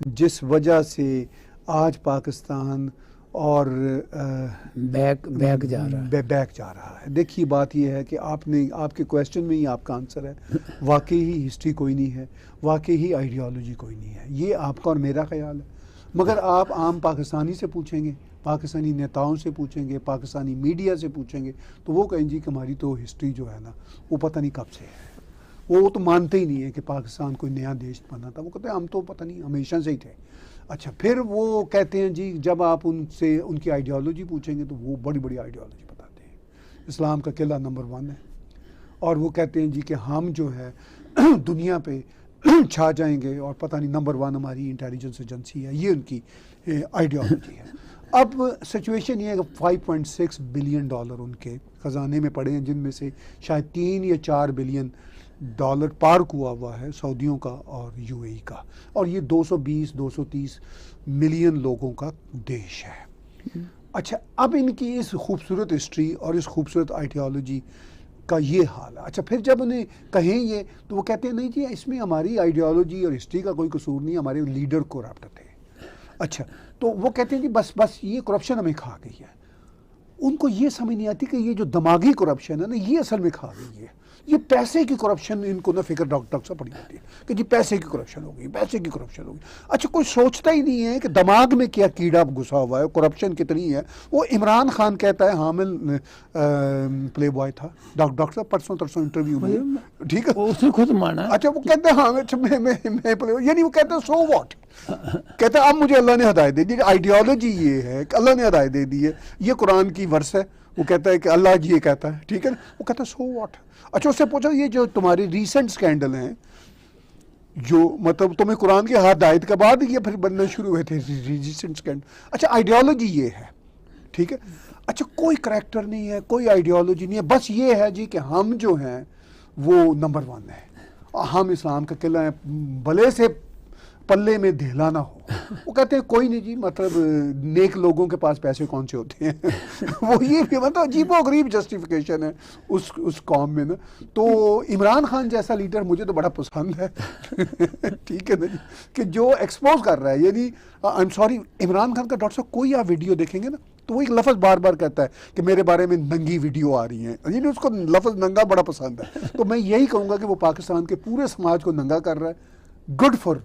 जिस वजह से आज पाकिस्तान और बैक जा रहा है? बैक जा रहा है। देखिए बात यह है कि आपके क्वेश्चन में ही आपका आंसर है, वाकई ही हिस्ट्री कोई नहीं है, वाकई ही आइडियोलॉजी कोई नहीं है। ये आपका और मेरा ख्याल है, मगर आप आम पाकिस्तानी से पूछेंगे, पाकिस्तानी नेताओं से पूछेंगे, पाकिस्तानी मीडिया से पूछेंगे, तो वो कहेंगे जी कि हमारी तो हिस्ट्री जो है ना वो पता नहीं कब से है। वो तो मानते ही नहीं है कि पाकिस्तान कोई नया देश बना था, वो कहते हैं हम तो पता नहीं हमेशा से ही थे। अच्छा, फिर वो कहते हैं जी जब आप उनसे उनकी आइडियोलॉजी पूछेंगे तो वो बड़ी बड़ी आइडियोलॉजी बताते हैं, इस्लाम का किला नंबर 1 है, और वो कहते हैं जी कि हम जो है दुनिया पे छा जाएंगे और पता नहीं नंबर 1 हमारी इंटेलिजेंस एजेंसी है, ये उनकी आइडियोलॉजी है। अब सिचुएशन ये है कि 5.6 बिलियन डॉलर उनके ख़जाने में पड़े हैं, जिनमें से शायद 3 या 4 बिलियन डॉलर पार्क हुआ है सऊदियों का और यूएई का, और ये 220-230 मिलियन लोगों का देश है। अच्छा, अब इनकी इस खूबसूरत हिस्ट्री और इस खूबसूरत आइडियोलॉजी का ये हाल है। अच्छा, फिर जब उन्हें कहें ये तो वो कहते हैं नहीं जी इसमें हमारी आइडियोलॉजी और हिस्ट्री का कोई कसूर नहीं, हमारे लीडर करप्ट थे। अच्छा, तो वो कहते हैं जी बस ये करप्शन हमें खा गई है। उनको ये समझ नहीं आती कि ये जो दिमागी करप्शन है ना, ये असल में खा गई है। ये पैसे की करप्शन इनको ना फिक्र डॉक्टर साहब पड़ी होती है कि जी पैसे की करप्शन होगी, पैसे की करप्शन होगी। अच्छा, कोई सोचता ही नहीं है कि दिमाग में क्या कीड़ा घुसा हुआ है, करप्शन कितनी है। वो इमरान खान कहता है हामिल प्ले बॉय था, डॉक्टर साहब परसों इंटरव्यू में, ठीक है, उसने खुद माना। अच्छा, वो कहते हैं हाँ मैं प्ले, यानी वो कहते हैं सो व्हाट, कहते हैं अब मुझे अल्लाह ने हिदायत दे दी। आइडियोलॉजी ये है कि अल्लाह ने हिदायत दे दी है, ये कुरान की वर्स है, वो कहता है कि अल्लाह जी ये कहता है, ठीक है ना, वो कहता है सो व्हाट। अच्छा, उससे पूछो ये जो तुम्हारे रीसेंट स्कैंडल हैं, जो मतलब तुम्हें कुरान की हिदायत के बाद ये फिर बनने शुरू हुए थे रीसेंट स्कैंडल। अच्छा, आइडियोलॉजी ये है, ठीक है। अच्छा, कोई करैक्टर नहीं है, कोई आइडियोलॉजी नहीं है, बस ये है जी कि हम जो हैं वो नंबर 1 है, हम इस्लाम का किला है, भले से पल्ले में ढेला ना हो। वो कहते हैं कोई नहीं जी, मतलब नेक लोगों के पास पैसे कौन से होते हैं वो ये भी मतलब अजीबोगरीब जस्टिफिकेशन है उस कौम में ना। तो इमरान खान जैसा लीडर मुझे तो बड़ा पसंद है ठीक है ना जी, कि जो एक्सपोज कर रहा है, यानी I am sorry, Imran Khan का डॉक्टर साहब कोई आप वीडियो देखेंगे ना तो वो एक लफ्ज़ बार बार कहता है कि मेरे बारे में नंगी वीडियो आ रही हैं, यानी उसको लफ्ज़ नंगा बड़ा पसंद है। तो मैं यही कहूँगा कि वो पाकिस्तान के पूरे समाज को नंगा कर रहा है। गुड फॉर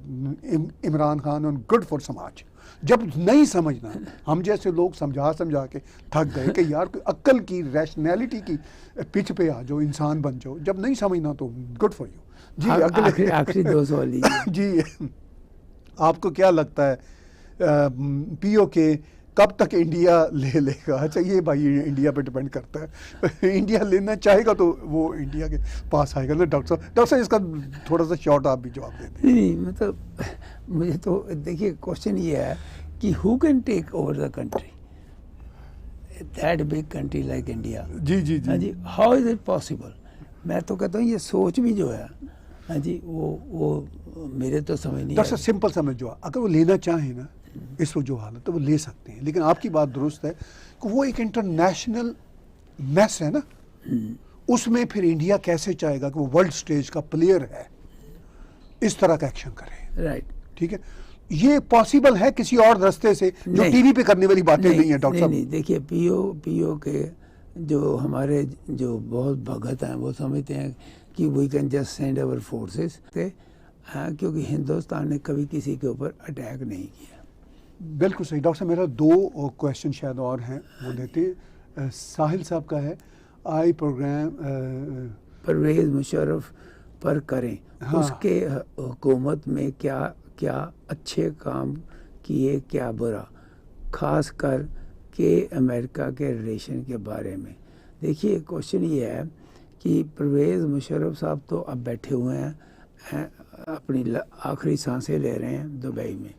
इमरान खान और गुड फॉर समाज। जब नहीं समझना, हम जैसे लोग समझा के थक गए कि यार कोई अक्ल की, रैशनैलिटी की पिच पे आ जाओ, इंसान बन जाओ। जब नहीं समझना तो गुड फॉर यू जी। आखिरी 2 सवाल लीजिए जी, आपको क्या लगता है पीओके कब तक इंडिया ले लेगा? अच्छा, ये भाई इंडिया पे डिपेंड करता है इंडिया लेना चाहेगा तो वो इंडिया के पास आएगा ना। डॉक्टर साहब इसका थोड़ा सा शॉर्ट आप भी जवाब दे दें। नहीं, मतलब मुझे तो देखिए क्वेश्चन ये है कि who can take over the country, that big country like India. जी जी हाँ जी, जी, हाउ इज इट पॉसिबल? मैं तो कहता हूँ ये सोच भी जो है, हाँ जी, वो मेरे तो समझ नहीं डॉक्टर आ साहब सिंपल समझ जो, अगर वो लेना चाहें ना इस वक्त जो हालत है वो ले सकते हैं, लेकिन आपकी बात दुरुस्त है कि वो एक इंटरनेशनल मैस है ना, उसमें फिर इंडिया कैसे चाहेगा कि वो वर्ल्ड स्टेज का प्लेयर है, इस तरह का एक्शन करे। राइट। ठीक है, ये पॉसिबल है किसी और रास्ते से जो नहीं। टीवी पे करने वाली बातें नहीं है डॉक्टर साहब। नहीं, देखिए पीओ के जो हमारे जो बहुत भगत हैं वो समझते हैं कि we can just send our forces, क्योंकि हिंदुस्तान ने कभी किसी के ऊपर अटैक नहीं किया। बिल्कुल सही डॉक्टर साहब, मेरा 2 क्वेश्चन शायद और हैं, वो देते। साहिल साहब का है, आई प्रोग्राम परवेज़ मुशर्रफ पर करें, हाँ। उसके हुकूमत में क्या क्या अच्छे काम किए, क्या बुरा, खास कर के अमेरिका के रिलेशन के बारे में। देखिए क्वेश्चन ये है कि परवेज़ मुशर्रफ साहब तो अब बैठे हुए हैं, अपनी आखिरी सांसें ले रहे हैं दुबई में।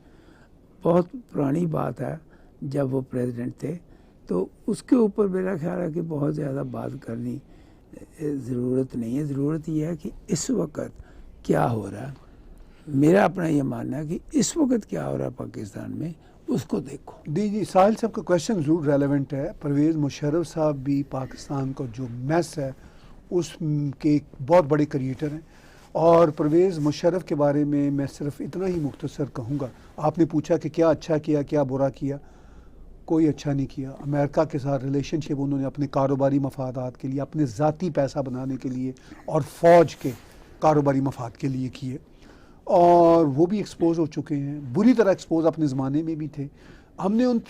बहुत पुरानी बात है, जब वो प्रेसिडेंट थे, तो उसके ऊपर मेरा ख्याल है कि बहुत ज़्यादा बात करनी ज़रूरत नहीं है। ज़रूरत यह है कि इस वक्त क्या हो रहा है। मेरा अपना ये मानना है कि इस वक्त क्या हो रहा है पाकिस्तान में, उसको देखो। जी, साहिल साहब का क्वेश्चन ज़रूर रेलेवेंट है। परवेज़ मुशर्रफ साहब भी पाकिस्तान का जो मैस है उसके बहुत बड़े क्रिएटर हैं, और परवेज़ मुशर्रफ के बारे में मैं सिर्फ इतना ही मुख्तसर कहूँगा। आपने पूछा कि क्या अच्छा किया, क्या बुरा किया, कोई अच्छा नहीं किया। अमेरिका के साथ रिलेशनशिप उन्होंने अपने कारोबारी मफादात के लिए, अपने ज़ाती पैसा बनाने के लिए और फ़ौज के कारोबारी मफाद के लिए किए, और वो भी एक्सपोज हो चुके हैं, बुरी तरह एक्सपोज अपने ज़माने में भी थे। हमने उन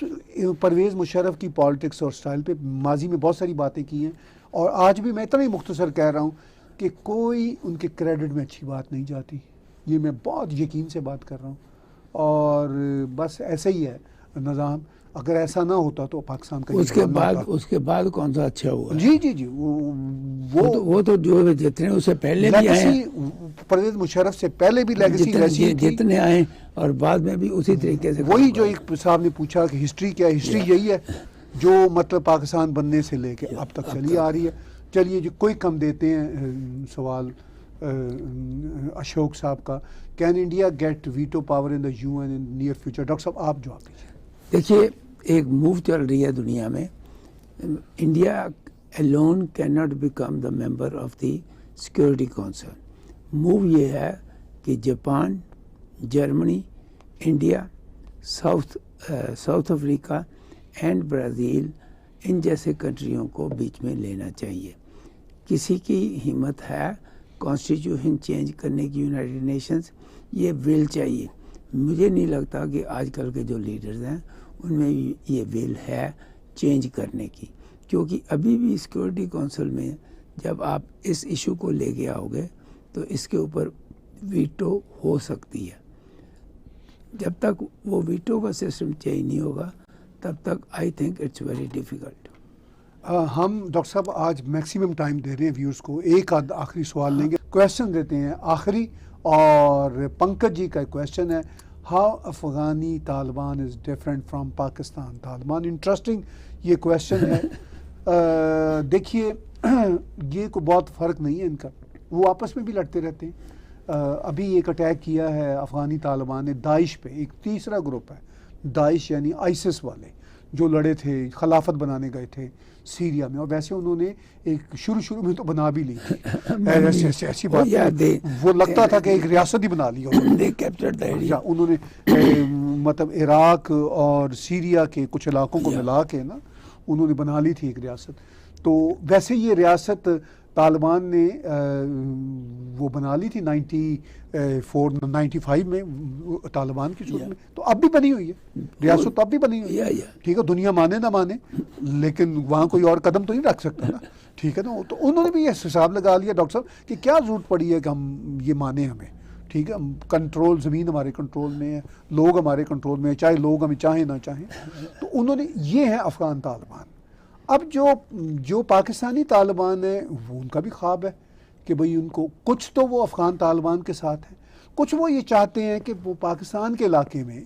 परवेज़ मुशर्रफ की पॉलिटिक्स और स्टाइल पे माजी में बहुत सारी बातें की हैं, और आज भी मैं इतना ही मुख्तसर कह रहा हूँ कि कोई उनके क्रेडिट में अच्छी बात नहीं जाती। ये मैं बहुत यकीन से बात कर रहा हूँ, और बस ऐसा ही है निज़ाम। अगर ऐसा ना होता तो पाकिस्तान का उसके बाद कौन सा अच्छा हुआ? जी, वो तो जो जितने उससे पहले भी आए, परवेज़ मुशर्रफ से पहले भी लेगेसी जितने आए और बाद में भी उसी तरीके से। वही जो एक साहब ने पूछा कि हिस्ट्री क्या है, हिस्ट्री यही है जो मतलब पाकिस्तान बनने से लेके अब तक चली आ रही है। चलिए जी, कोई कम देते हैं सवाल अशोक साहब का, can India get veto power in the UN in near future? Doctor साहब आप जवाब दीजिए। देखिए, एक मूव चल रही है दुनिया में, India alone can not become the member of the security council. Move ये है कि Japan, Germany, India, South Africa and Brazil, इन जैसे कंट्रियों को बीच में लेना चाहिए। किसी की हिम्मत है कॉन्स्टिट्यूशन चेंज करने की यूनाइटेड नेशंस, ये विल चाहिए। मुझे नहीं लगता कि आजकल के जो लीडर्स हैं उनमें ये विल है चेंज करने की, क्योंकि अभी भी सिक्योरिटी काउंसिल में जब आप इस इशू को लेके आओगे तो इसके ऊपर वीटो हो सकती है। जब तक वो वीटो का सिस्टम चेंज नहीं होगा तब तक I think it's very difficult. हम डॉक्टर साहब आज मैक्सिमम टाइम दे रहे हैं व्यूअर्स को, एक आखिरी सवाल लेंगे, क्वेश्चन देते हैं आखिरी, और पंकज जी का क्वेश्चन है, how Afghani Taliban is different from Pakistan Taliban. Interesting ये क्वेश्चन है। देखिए ये कोई बहुत फ़र्क नहीं है इनका, वो आपस में भी लड़ते रहते हैं। अभी एक अटैक किया है अफ़गानी तालिबान ने दाइश पे, एक तीसरा ग्रुप है दाइश यानी आइसिस वाले जो लड़े थे, खिलाफत बनाने गए थे सीरिया में, और वैसे उन्होंने एक शुरू में तो बना भी ली थी ऐसी बात, वो लगता था कि एक रियासत ही बना ली उन्होंने मतलब इराक और सीरिया के कुछ इलाकों को मिला के ना उन्होंने बना ली थी एक रियासत। तो वैसे ये रियासत तालिबान ने वो बना ली थी 95 में तालिबान की सूरत में, तो अब भी बनी हुई है रियासत, तो अब भी बनी हुई है। ठीक है, दुनिया माने ना माने, लेकिन वहाँ कोई और कदम तो नहीं रख सकता ना। ठीक है ना, तो उन्होंने भी ये हिसाब लगा लिया डॉक्टर साहब कि क्या जरूरत पड़ी है कि हम ये माने हमें। ठीक है, कंट्रोल ज़मीन हमारे कंट्रोल में है, लोग हमारे कंट्रोल में है, चाहे लोग हमें चाहें ना चाहें। तो उन्होंने ये है अफ़गान तालिबान। अब जो पाकिस्तानी तालिबान है वो उनका भी ख्वाब है कि भाई उनको कुछ तो वो अफ़गान तालिबान के साथ है, कुछ वो ये चाहते हैं कि वो पाकिस्तान के इलाके में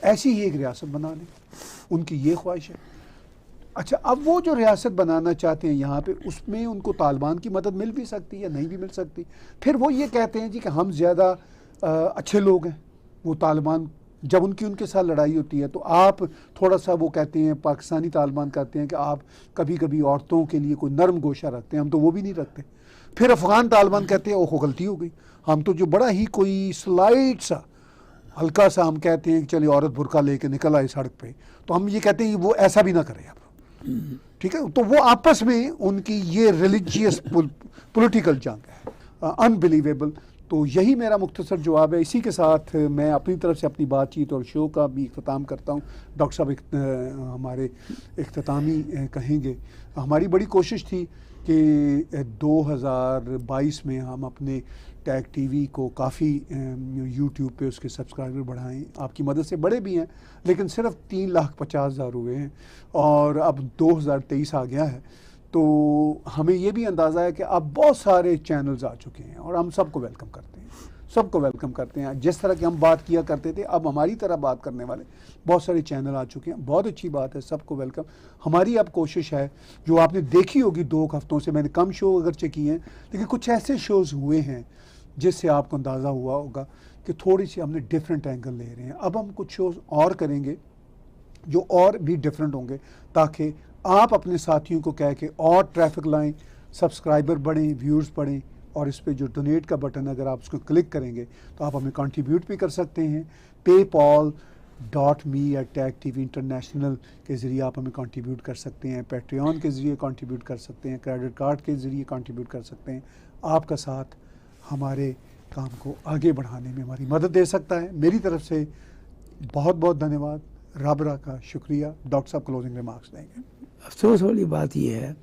ऐसी ही एक रियासत बना लें, उनकी ये ख्वाहिश है। अच्छा, अब वो जो रियासत बनाना चाहते हैं यहाँ पे, उसमें उनको तालिबान की मदद मिल भी सकती है, नहीं भी मिल सकती। फिर वो ये कहते हैं जी कि हम ज़्यादा अच्छे लोग हैं। वो तालिबान जब उनके साथ लड़ाई होती है तो आप थोड़ा सा, वो कहते हैं पाकिस्तानी तालिबान कहते हैं कि आप कभी कभी औरतों के लिए कोई नरम गोशा रखते हैं, हम तो वो भी नहीं रखते। फिर अफ़गान तालिबान कहते हैं ओहो गलती हो गई, हम तो जो बड़ा ही कोई स्लाइड सा हल्का सा हम कहते हैं कि चलिए औरत बुर्का लेके निकल आए सड़क पे, तो हम ये कहते हैं कि वो ऐसा भी ना करे अब। ठीक है, तो वो आपस में उनकी ये रिलीजियस पॉलिटिकल जंग है, अनबिलीवेबल। तो यही मेरा मुख्तसर जवाब है। इसी के साथ मैं अपनी तरफ से अपनी बातचीत और शो का भी इख्तिताम करता हूँ। डॉक्टर साहब हमारे इख्तितामी कहेंगे। हमारी बड़ी कोशिश थी कि 2022 में हम अपने टैग टीवी को काफ़ी यूट्यूब पे उसके सब्सक्राइबर बढ़ाएं। आपकी मदद से बड़े भी हैं, लेकिन सिर्फ 3,50,000 हुए हैं और अब 2023 आ गया है। तो हमें ये भी अंदाज़ा है कि अब बहुत सारे चैनल्स आ चुके हैं और हम सबको वेलकम करते हैं, सबको वेलकम करते हैं। जिस तरह की हम बात किया करते थे, अब हमारी तरह बात करने वाले बहुत सारे चैनल आ चुके हैं। बहुत अच्छी बात है, सबको वेलकम। हमारी अब कोशिश है, जो आपने देखी होगी 2 हफ्तों से, मैंने कम शो अगरचे किए हैं, लेकिन कुछ ऐसे शोज़ हुए हैं जिससे आपको अंदाज़ा हुआ होगा कि थोड़ी सी हमने डिफरेंट एंगल ले रहे हैं। अब हम कुछ शोज़ और करेंगे जो और भी डिफरेंट होंगे, ताकि आप अपने साथियों को कह के और ट्रैफिक लाएं, सब्सक्राइबर बढ़ें, व्यूज़ बढ़ें। और इस पे जो डोनेट का बटन, अगर आप उसको क्लिक करेंगे तो आप हमें कंट्रीब्यूट भी कर सकते हैं। paypal.me@tagtv international के ज़रिए आप हमें कंट्रीब्यूट कर सकते हैं, पैट्रियन के ज़रिए कंट्रीब्यूट कर सकते हैं, क्रेडिट कार्ड के ज़रिए कंट्रीब्यूट कर सकते हैं। आपका साथ हमारे काम को आगे बढ़ाने में हमारी मदद दे सकता है। मेरी तरफ से बहुत बहुत धन्यवाद, राबरा का शुक्रिया। डॉक्टर साहब क्लोजिंग रिमार्क्स देंगे। अफसोस वाली बात यह है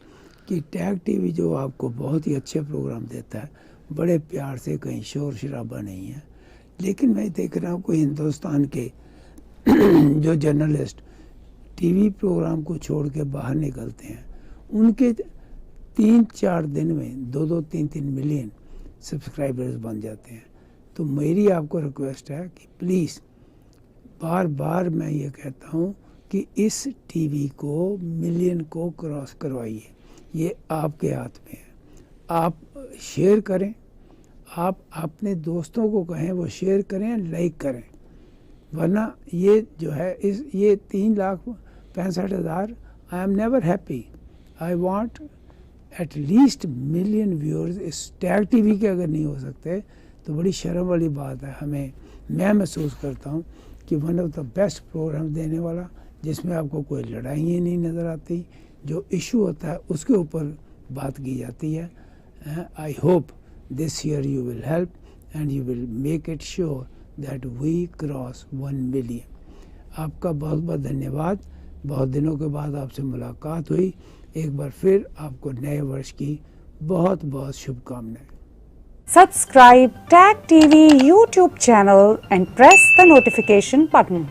कि टैग टीवी जो आपको बहुत ही अच्छे प्रोग्राम देता है, बड़े प्यार से, कहीं शोर शराबा नहीं है, लेकिन मैं देख रहा हूँ कोई हिंदुस्तान के जो जर्नलिस्ट टीवी प्रोग्राम को छोड़ के बाहर निकलते हैं, उनके 3-4 दिन में 2-2, 3-3 मिलियन सब्सक्राइबर्स बन जाते हैं। तो मेरी आपको रिक्वेस्ट है कि प्लीज़, बार बार मैं ये कहता हूँ कि इस टीवी को मिलियन को क्रॉस करवाइए। ये आपके हाथ में है। आप शेयर करें, आप अपने दोस्तों को कहें वो शेयर करें, लाइक करें, वरना ये जो है ये 3,65,000, I am never happy. I want at least million viewers. इस टैग टीवी के अगर नहीं हो सकते तो बड़ी शर्म वाली बात है। मैं महसूस करता हूँ कि one of the best programme देने वाला, जिसमें आपको कोई लड़ाइयाँ नहीं नज़र आती, जो इशू होता है उसके ऊपर बात की जाती है। I hope this year you will help and you will make it sure that we cross 1 million. आपका बहुत बहुत धन्यवाद। बहुत दिनों के बाद आपसे मुलाकात हुई। एक बार फिर आपको नए वर्ष की बहुत बहुत शुभकामनाएं। Subscribe Tag TV YouTube channel and press the notification button.